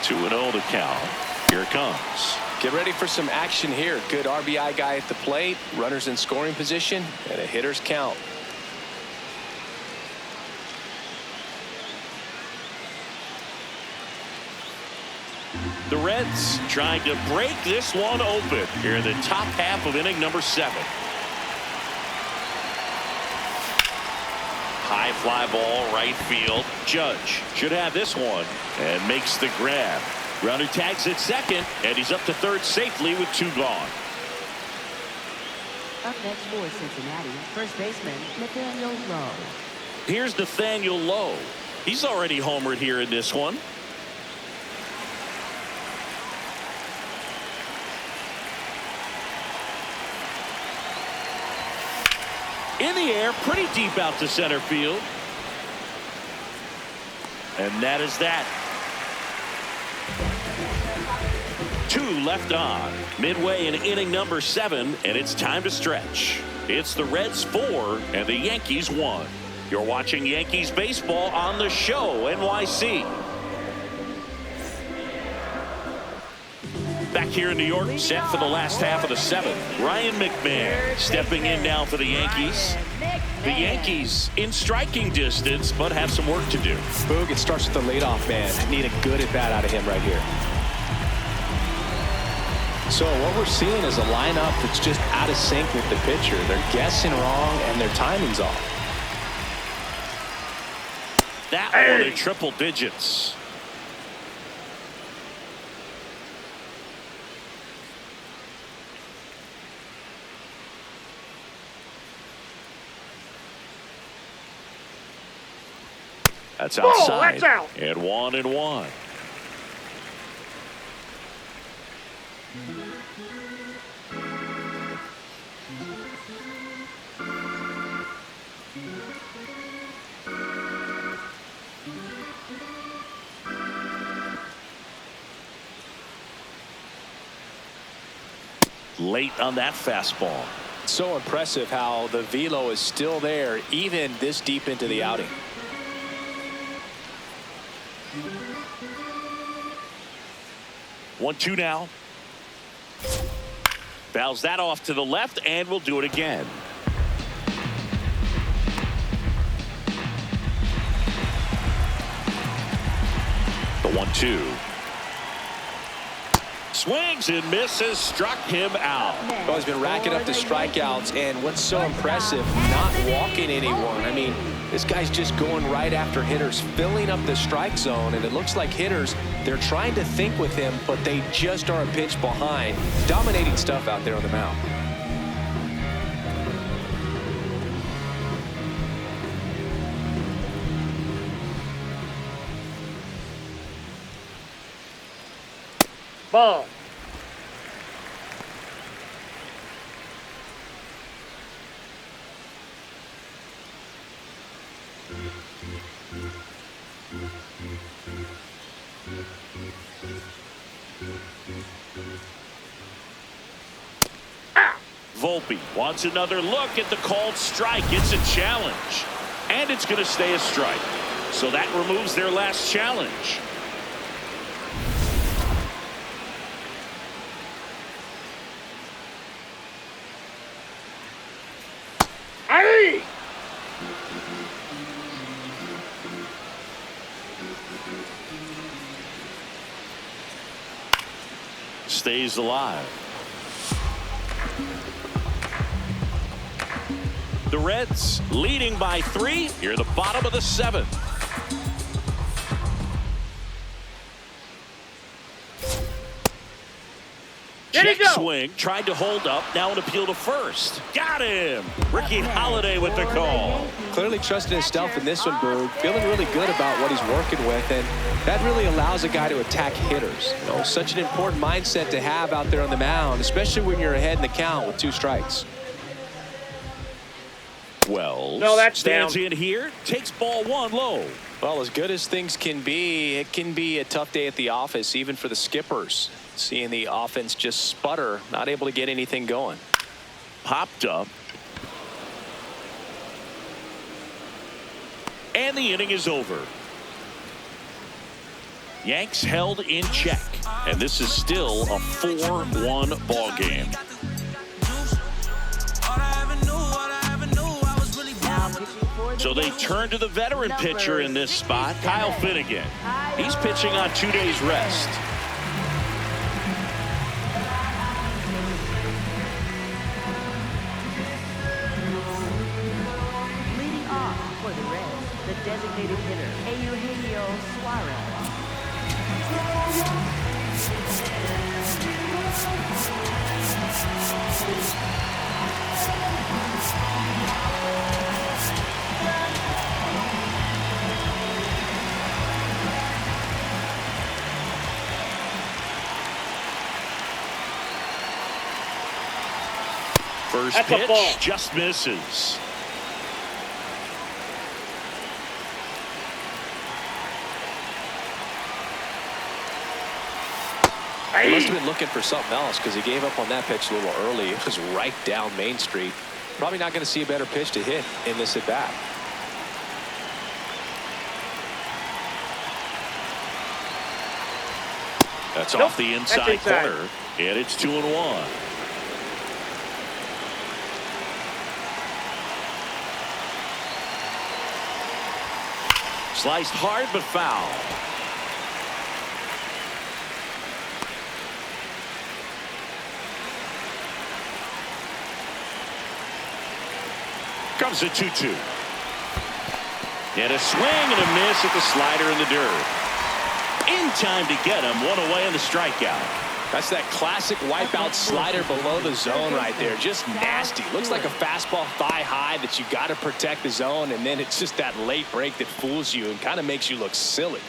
Two and 0 to count. Here it comes. Get ready for some action here. Good RBI guy at the plate. Runners in scoring position and a hitter's count. The Reds trying to break this one open here in the top half of inning number 7. High fly ball right field. Judge should have this one and makes the grab. Runner tags at second and he's up to third safely with 2 gone. Up next for Cincinnati, first baseman Nathaniel Lowe. Here's Nathaniel Lowe. He's already homered here in this one. In the air, pretty deep out to center field. And that is that. 2 left on. Midway in inning number 7, and it's time to stretch. It's the Reds 4 and the Yankees 1. You're watching Yankees baseball on the show, NYC. Back here in New York, set for the last half of the 7th. Ryan McMahon stepping in now for the Yankees. The Yankees in striking distance, but have some work to do. Boog, it starts with the leadoff man. Need a good at bat out of him right here. So what we're seeing is a lineup that's just out of sync with the pitcher. They're guessing wrong and their timing's off. That one in triple digits. That's outside. That's out. And 1-1. Late on that fastball. So impressive how the velo is still there even this deep into the outing. One, 2 now. Fouls that off to the left, and we'll do it again. The 1-2. Swings and misses, struck him out. Well, he's been racking up the strikeouts, and what's so impressive, not walking anyone. I mean, this guy's just going right after hitters, filling up the strike zone, and it looks like hitters, they're trying to think with him, but they just are a pitch behind. Dominating stuff out there on the mound. Ball. Volpe wants another look at the called strike. It's a challenge, and it's going to stay a strike. So that removes their last challenge. Hey! Stays alive. The Reds leading by 3 here at the bottom of the 7th. Check swing, tried to hold up, now an appeal to first. Got him! Ricky Holliday with the call. Clearly trusting himself in this one, Boone. Feeling really good about what he's working with, and that really allows a guy to attack hitters. You know, such an important mindset to have out there on the mound, especially when you're ahead in the count with 2 strikes. Wells no, that's stands down. in here, takes ball 1 low. Well, as good as things can be, it can be a tough day at the office, even for the skippers. Seeing the offense just sputter, not able to get anything going. Popped up. And the inning is over. Yanks held in check, and this is still a 4-1 ball game. So they turn to the veteran pitcher in this spot, Kyle Finnegan. He's pitching on 2 days rest. Leading off for the Reds, the designated hitter, Eugenio Suarez. First pitch just misses. He must have been looking for something else because he gave up on that pitch a little early. It was right down Main Street. Probably not going to see a better pitch to hit in this at bat. That's off the inside corner, and it's 2-1. Sliced hard but foul. Comes a 2-2. And a swing and a miss at the slider in the dirt. In time to get him, 1 away in the strikeout. That's that classic wipeout slider below the zone right there. Just nasty. Looks like a fastball thigh high that you got to protect the zone, and then it's just that late break that fools you and kind of makes you look silly.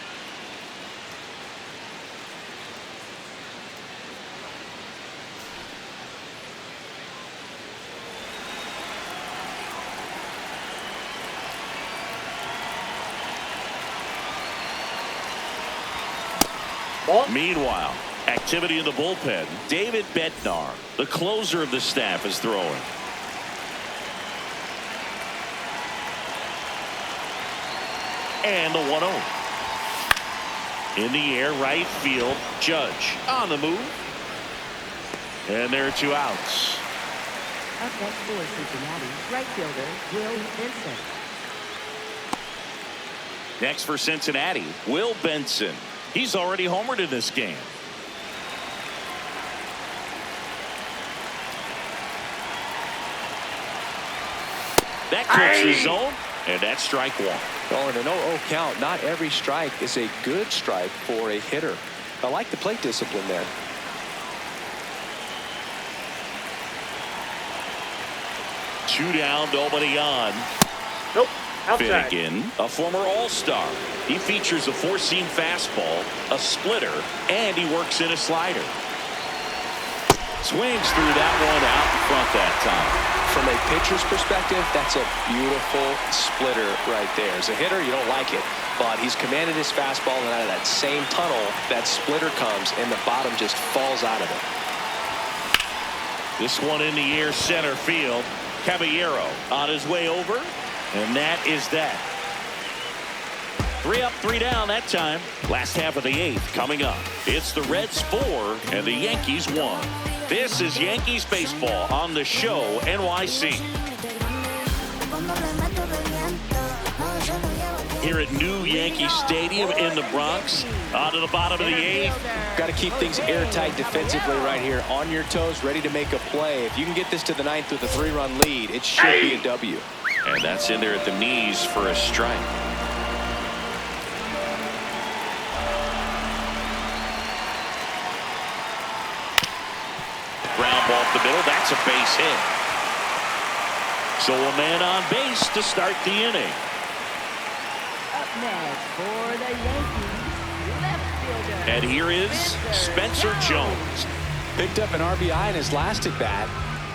Meanwhile, activity in the bullpen. David Bednar, the closer of the staff, is throwing. And the 1-0. In the air, right field. Judge on the move. And there are 2 outs. Up next for Cincinnati, right fielder, WIll Benson. Next for Cincinnati, WIll Benson. He's already homered in this game. That clips the zone, and that's strike 1. Oh, in an 0-0 count, not every strike is a good strike for a hitter. I like the plate discipline there. Two down, nobody on. Nope. Outside. Finnegan, a former All-Star. He features a 4-seam fastball, a splitter, and he works in a slider. Swings through that one out in front that time. From a pitcher's perspective, that's a beautiful splitter right there. As a hitter, you don't like it, but he's commanded his fastball, and out of that same tunnel, that splitter comes, and the bottom just falls out of it. This one in the air center field. Caballero on his way over, and that is that. 3 up, 3 down that time. Last half of the 8th coming up. It's the Reds 4 and the Yankees 1. This is Yankees baseball on the show NYC. Here at New Yankee Stadium in the Bronx. On to the bottom of the 8th. Got to keep things airtight defensively right here. On your toes, ready to make a play. If you can get this to the 9th with a 3-run lead, it should be a W. And that's in there at the knees for a strike. Ground ball up the middle. That's a base hit. So a man on base to start the inning. Up next for the Yankees, left fielder. And here is Spencer Jones. Picked up an RBI in his last at bat.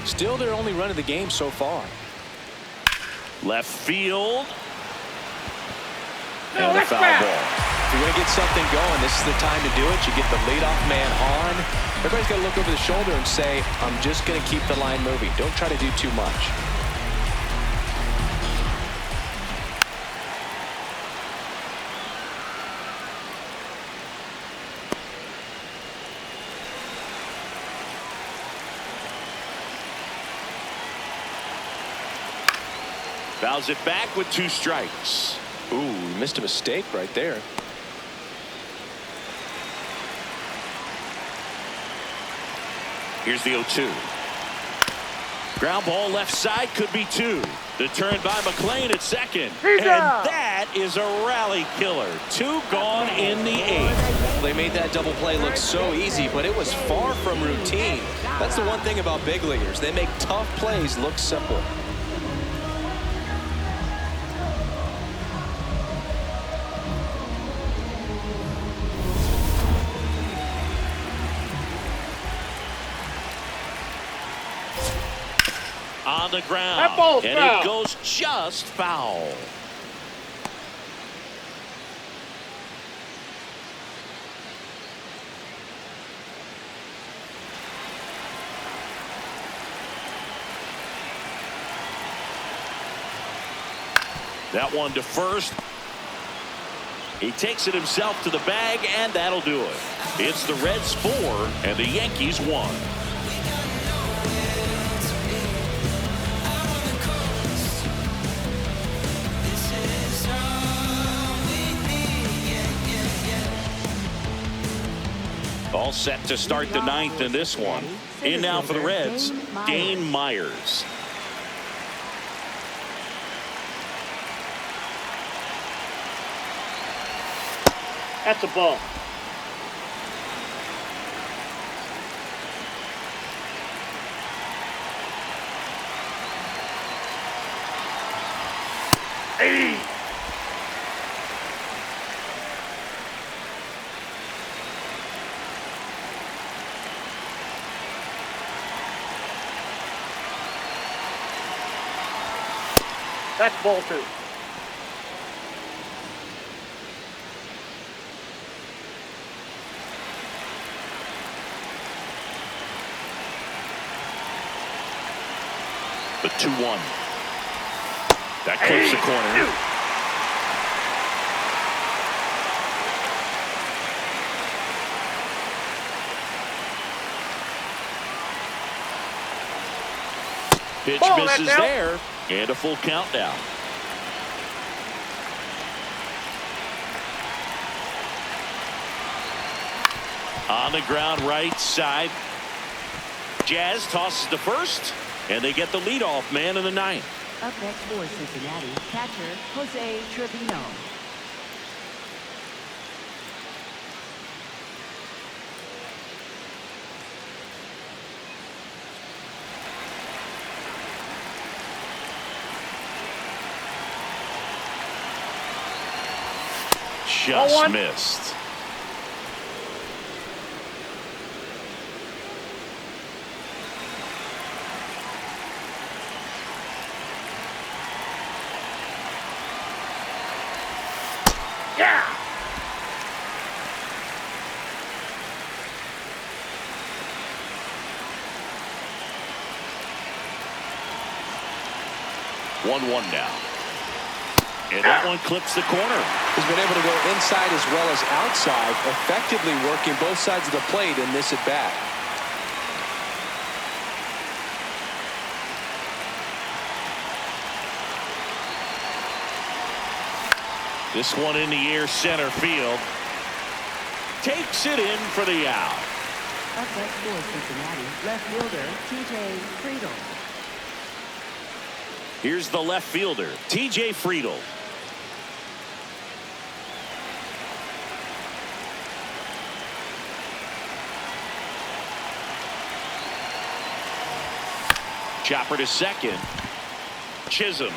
Still their only run of the game so far. Left field. And a foul ball. If you're going to get something going, this is the time to do it. You get the leadoff man on. Everybody's got to look over the shoulder and say, I'm just going to keep the line moving. Don't try to do too much. Fouls it back with 2 strikes. Ooh, missed a mistake right there. Here's the 0-2. Ground ball left side, could be 2. The turn by McLain at second. And that is a rally killer. 2 gone in the 8th. They made that double play look so easy, but it was far from routine. That's the one thing about big leaguers. They make tough plays look simple. On the ground. That ball's and foul. It goes just foul. That one to first. He takes it himself to the bag, and that'll do it. It's the Reds 4 and the Yankees 1. All set to start the 9th in this one. In now for the Reds, Dane Myers. That's a ball. Hey! That's ball 2. The 2-1. That clips the corner. Pitch misses there, and a full count now. On the ground right side. Jazz tosses to first, and they get the leadoff man in the 9th. Up next for Cincinnati, catcher Jose Trevino. Just missed. Yeah! 1-1 now. And that one clips the corner. He's been able to go inside as well as outside, effectively working both sides of the plate in this at bat. This one in the air, center field. Takes it in for the out. Up next for Cincinnati, left fielder TJ Friedl. Here's the left fielder, TJ Friedl. Chopper to second. Chisholm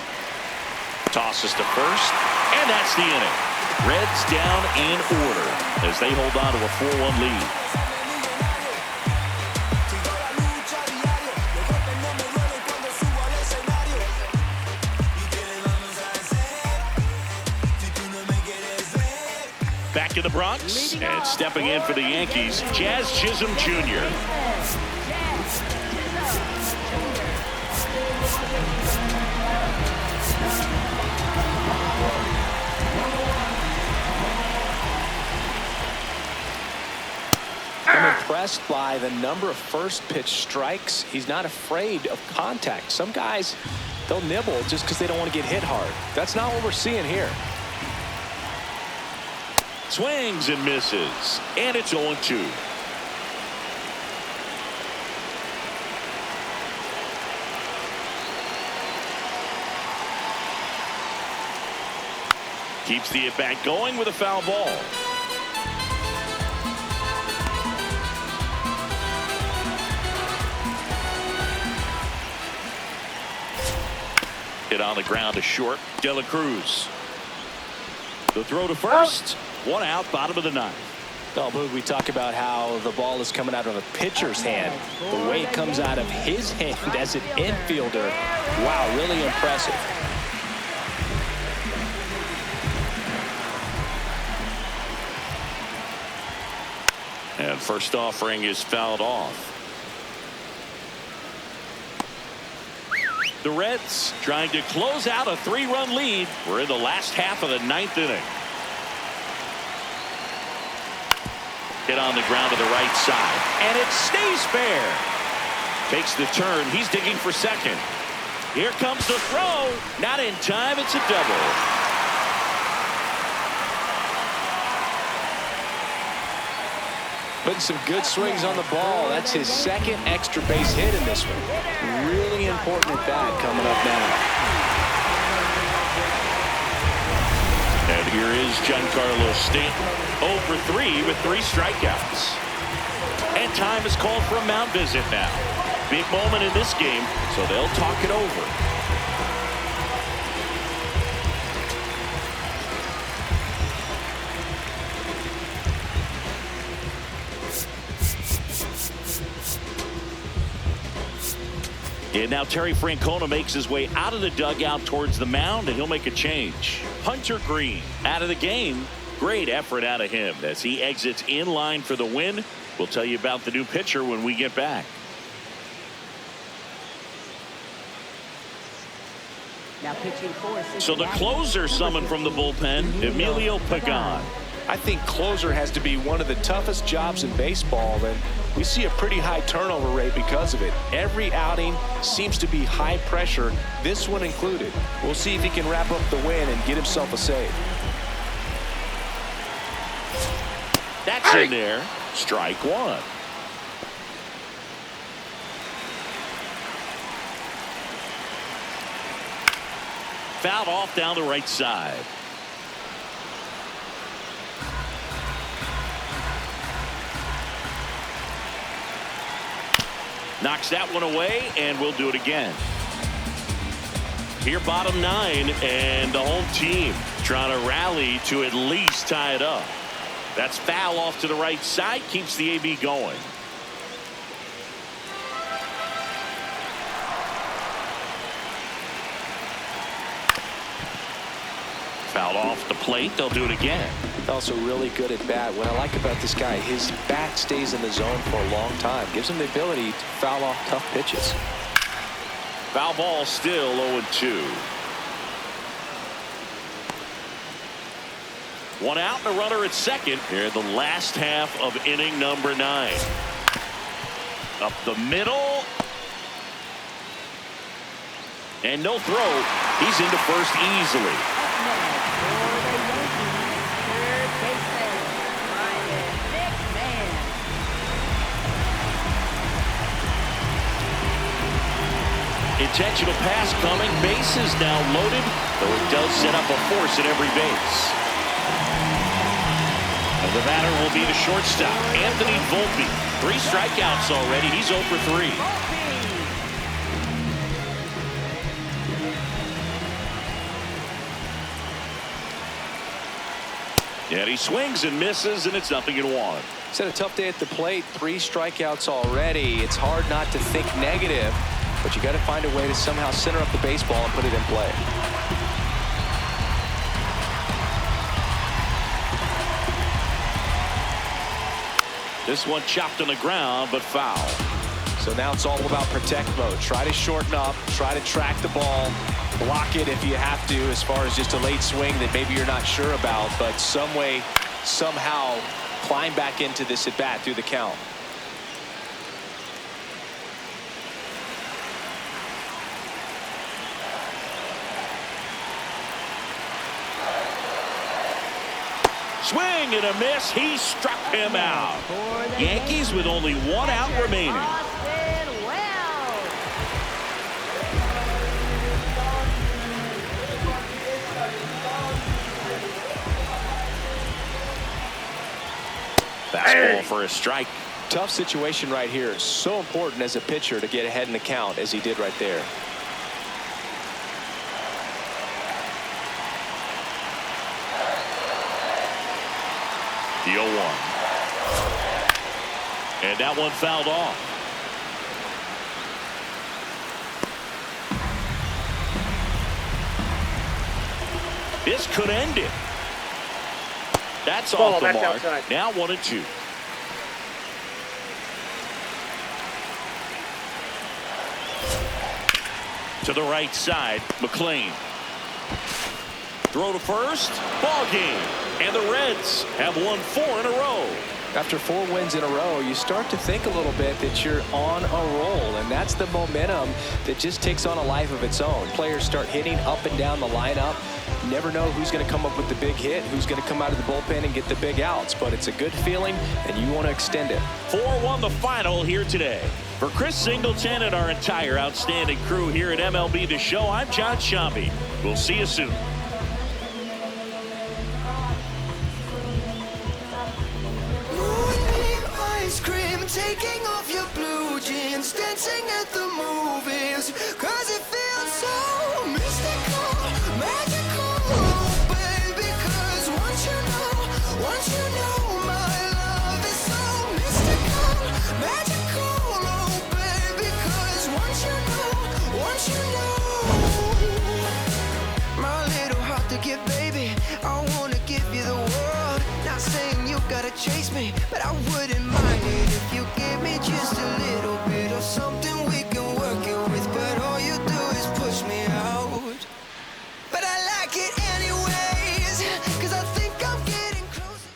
tosses to first, and that's the inning. Reds down in order as they hold on to a 4-1 lead. Back in the Bronx and stepping in for the Yankees, Jazz Chisholm Jr. I'm impressed by the number of first pitch strikes. He's not afraid of contact. Some guys, they'll nibble just because they don't want to get hit hard. That's not what we're seeing here. Swings and misses, and it's 0-2. Keeps the at-bat going with a foul ball. Hit on the ground to short. De La Cruz. The throw to first. One out, bottom of the ninth. Oh, Boone, we talk about how the ball is coming out of a pitcher's hand. The way it comes out of his hand as an infielder, wow, really impressive. And first offering is fouled off. The Reds trying to close out a 3-run lead. We're in the last half of the ninth inning. Hit on the ground to the right side, and it stays fair. Takes the turn. He's digging for second. Here comes the throw. Not in time. It's a double. Putting some good swings on the ball. That's his second extra base hit in this one. Really important at bat coming up now. And here is Giancarlo Stanton, 0 for 3 with 3 strikeouts. And time is called for a mound visit now. Big moment in this game, so they'll talk it over. And now Terry Francona makes his way out of the dugout towards the mound, and he'll make a change. Hunter Greene out of the game. Great effort out of him as he exits in line for the win. We'll tell you about the new pitcher when we get back. Now pitching for So the closer summoned from the bullpen, Emilio Pagan. I think closer has to be one of the toughest jobs in baseball, and we see a pretty high turnover rate because of it. Every outing seems to be high pressure, this one included. We'll see if he can wrap up the win and get himself a save. That's in there. Strike one. Fouled off down the right side. Knocks that one away, and we'll do it again. Here, bottom 9, and the home team trying to rally to at least tie it up. That's foul off to the right side, keeps the AB going. Fouled off the plate, they'll do it again. Also really good at bat. What I like about this guy, his bat stays in the zone for a long time. Gives him the ability to foul off tough pitches. Foul ball still 0-2. One out and a runner at second here in the last half of inning number 9. Up the middle. And no throw. He's into first easily. Intentional pass coming. Bases now loaded, though it does set up a force at every base. And the batter will be the shortstop, Anthony Volpe. 3 strikeouts already. He's 0 for 3. And he swings and misses, and it's 0-1. He's had a tough day at the plate. 3 strikeouts already. It's hard not to think negative, but you got to find a way to somehow center up the baseball and put it in play. This one chopped on the ground, but foul. So now it's all about protect mode. Try to shorten up, try to track the ball, block it if you have to, as far as just a late swing that maybe you're not sure about, but some way, somehow climb back into this at bat through the count. Swing and a miss. He struck him out. Yankees with only 1 out remaining. Fastball for a strike. Tough situation right here. So important as a pitcher to get ahead in the count as he did right there. The 0-1. And that one fouled off. This could end it. That's off the mark. Outside. Now 1-2. To the right side, McLain. Throw to first. Ball game. And the Reds have won 4 in a row. After 4 wins in a row, you start to think a little bit that you're on a roll, and that's the momentum that just takes on a life of its own. Players start hitting up and down the lineup. You never know who's going to come up with the big hit, who's going to come out of the bullpen and get the big outs, but it's a good feeling, and you want to extend it. 4-1 the final here today. For Chris Singleton and our entire outstanding crew here at MLB The Show, I'm John Shambi. We'll see you soon. Taking off your blue jeans, dancing at the movies, 'cause it feels so mystical, magical, oh baby, 'cause once you know my love is so mystical, magical, oh baby, 'cause once you know my little heart to give, baby, I wanna give you the world, not saying you gotta chase me, but I wouldn't mind it if you give me just a little bit of something we can work it with, but all you do is push me out. But I like it anyways, 'cause I think I'm getting closer.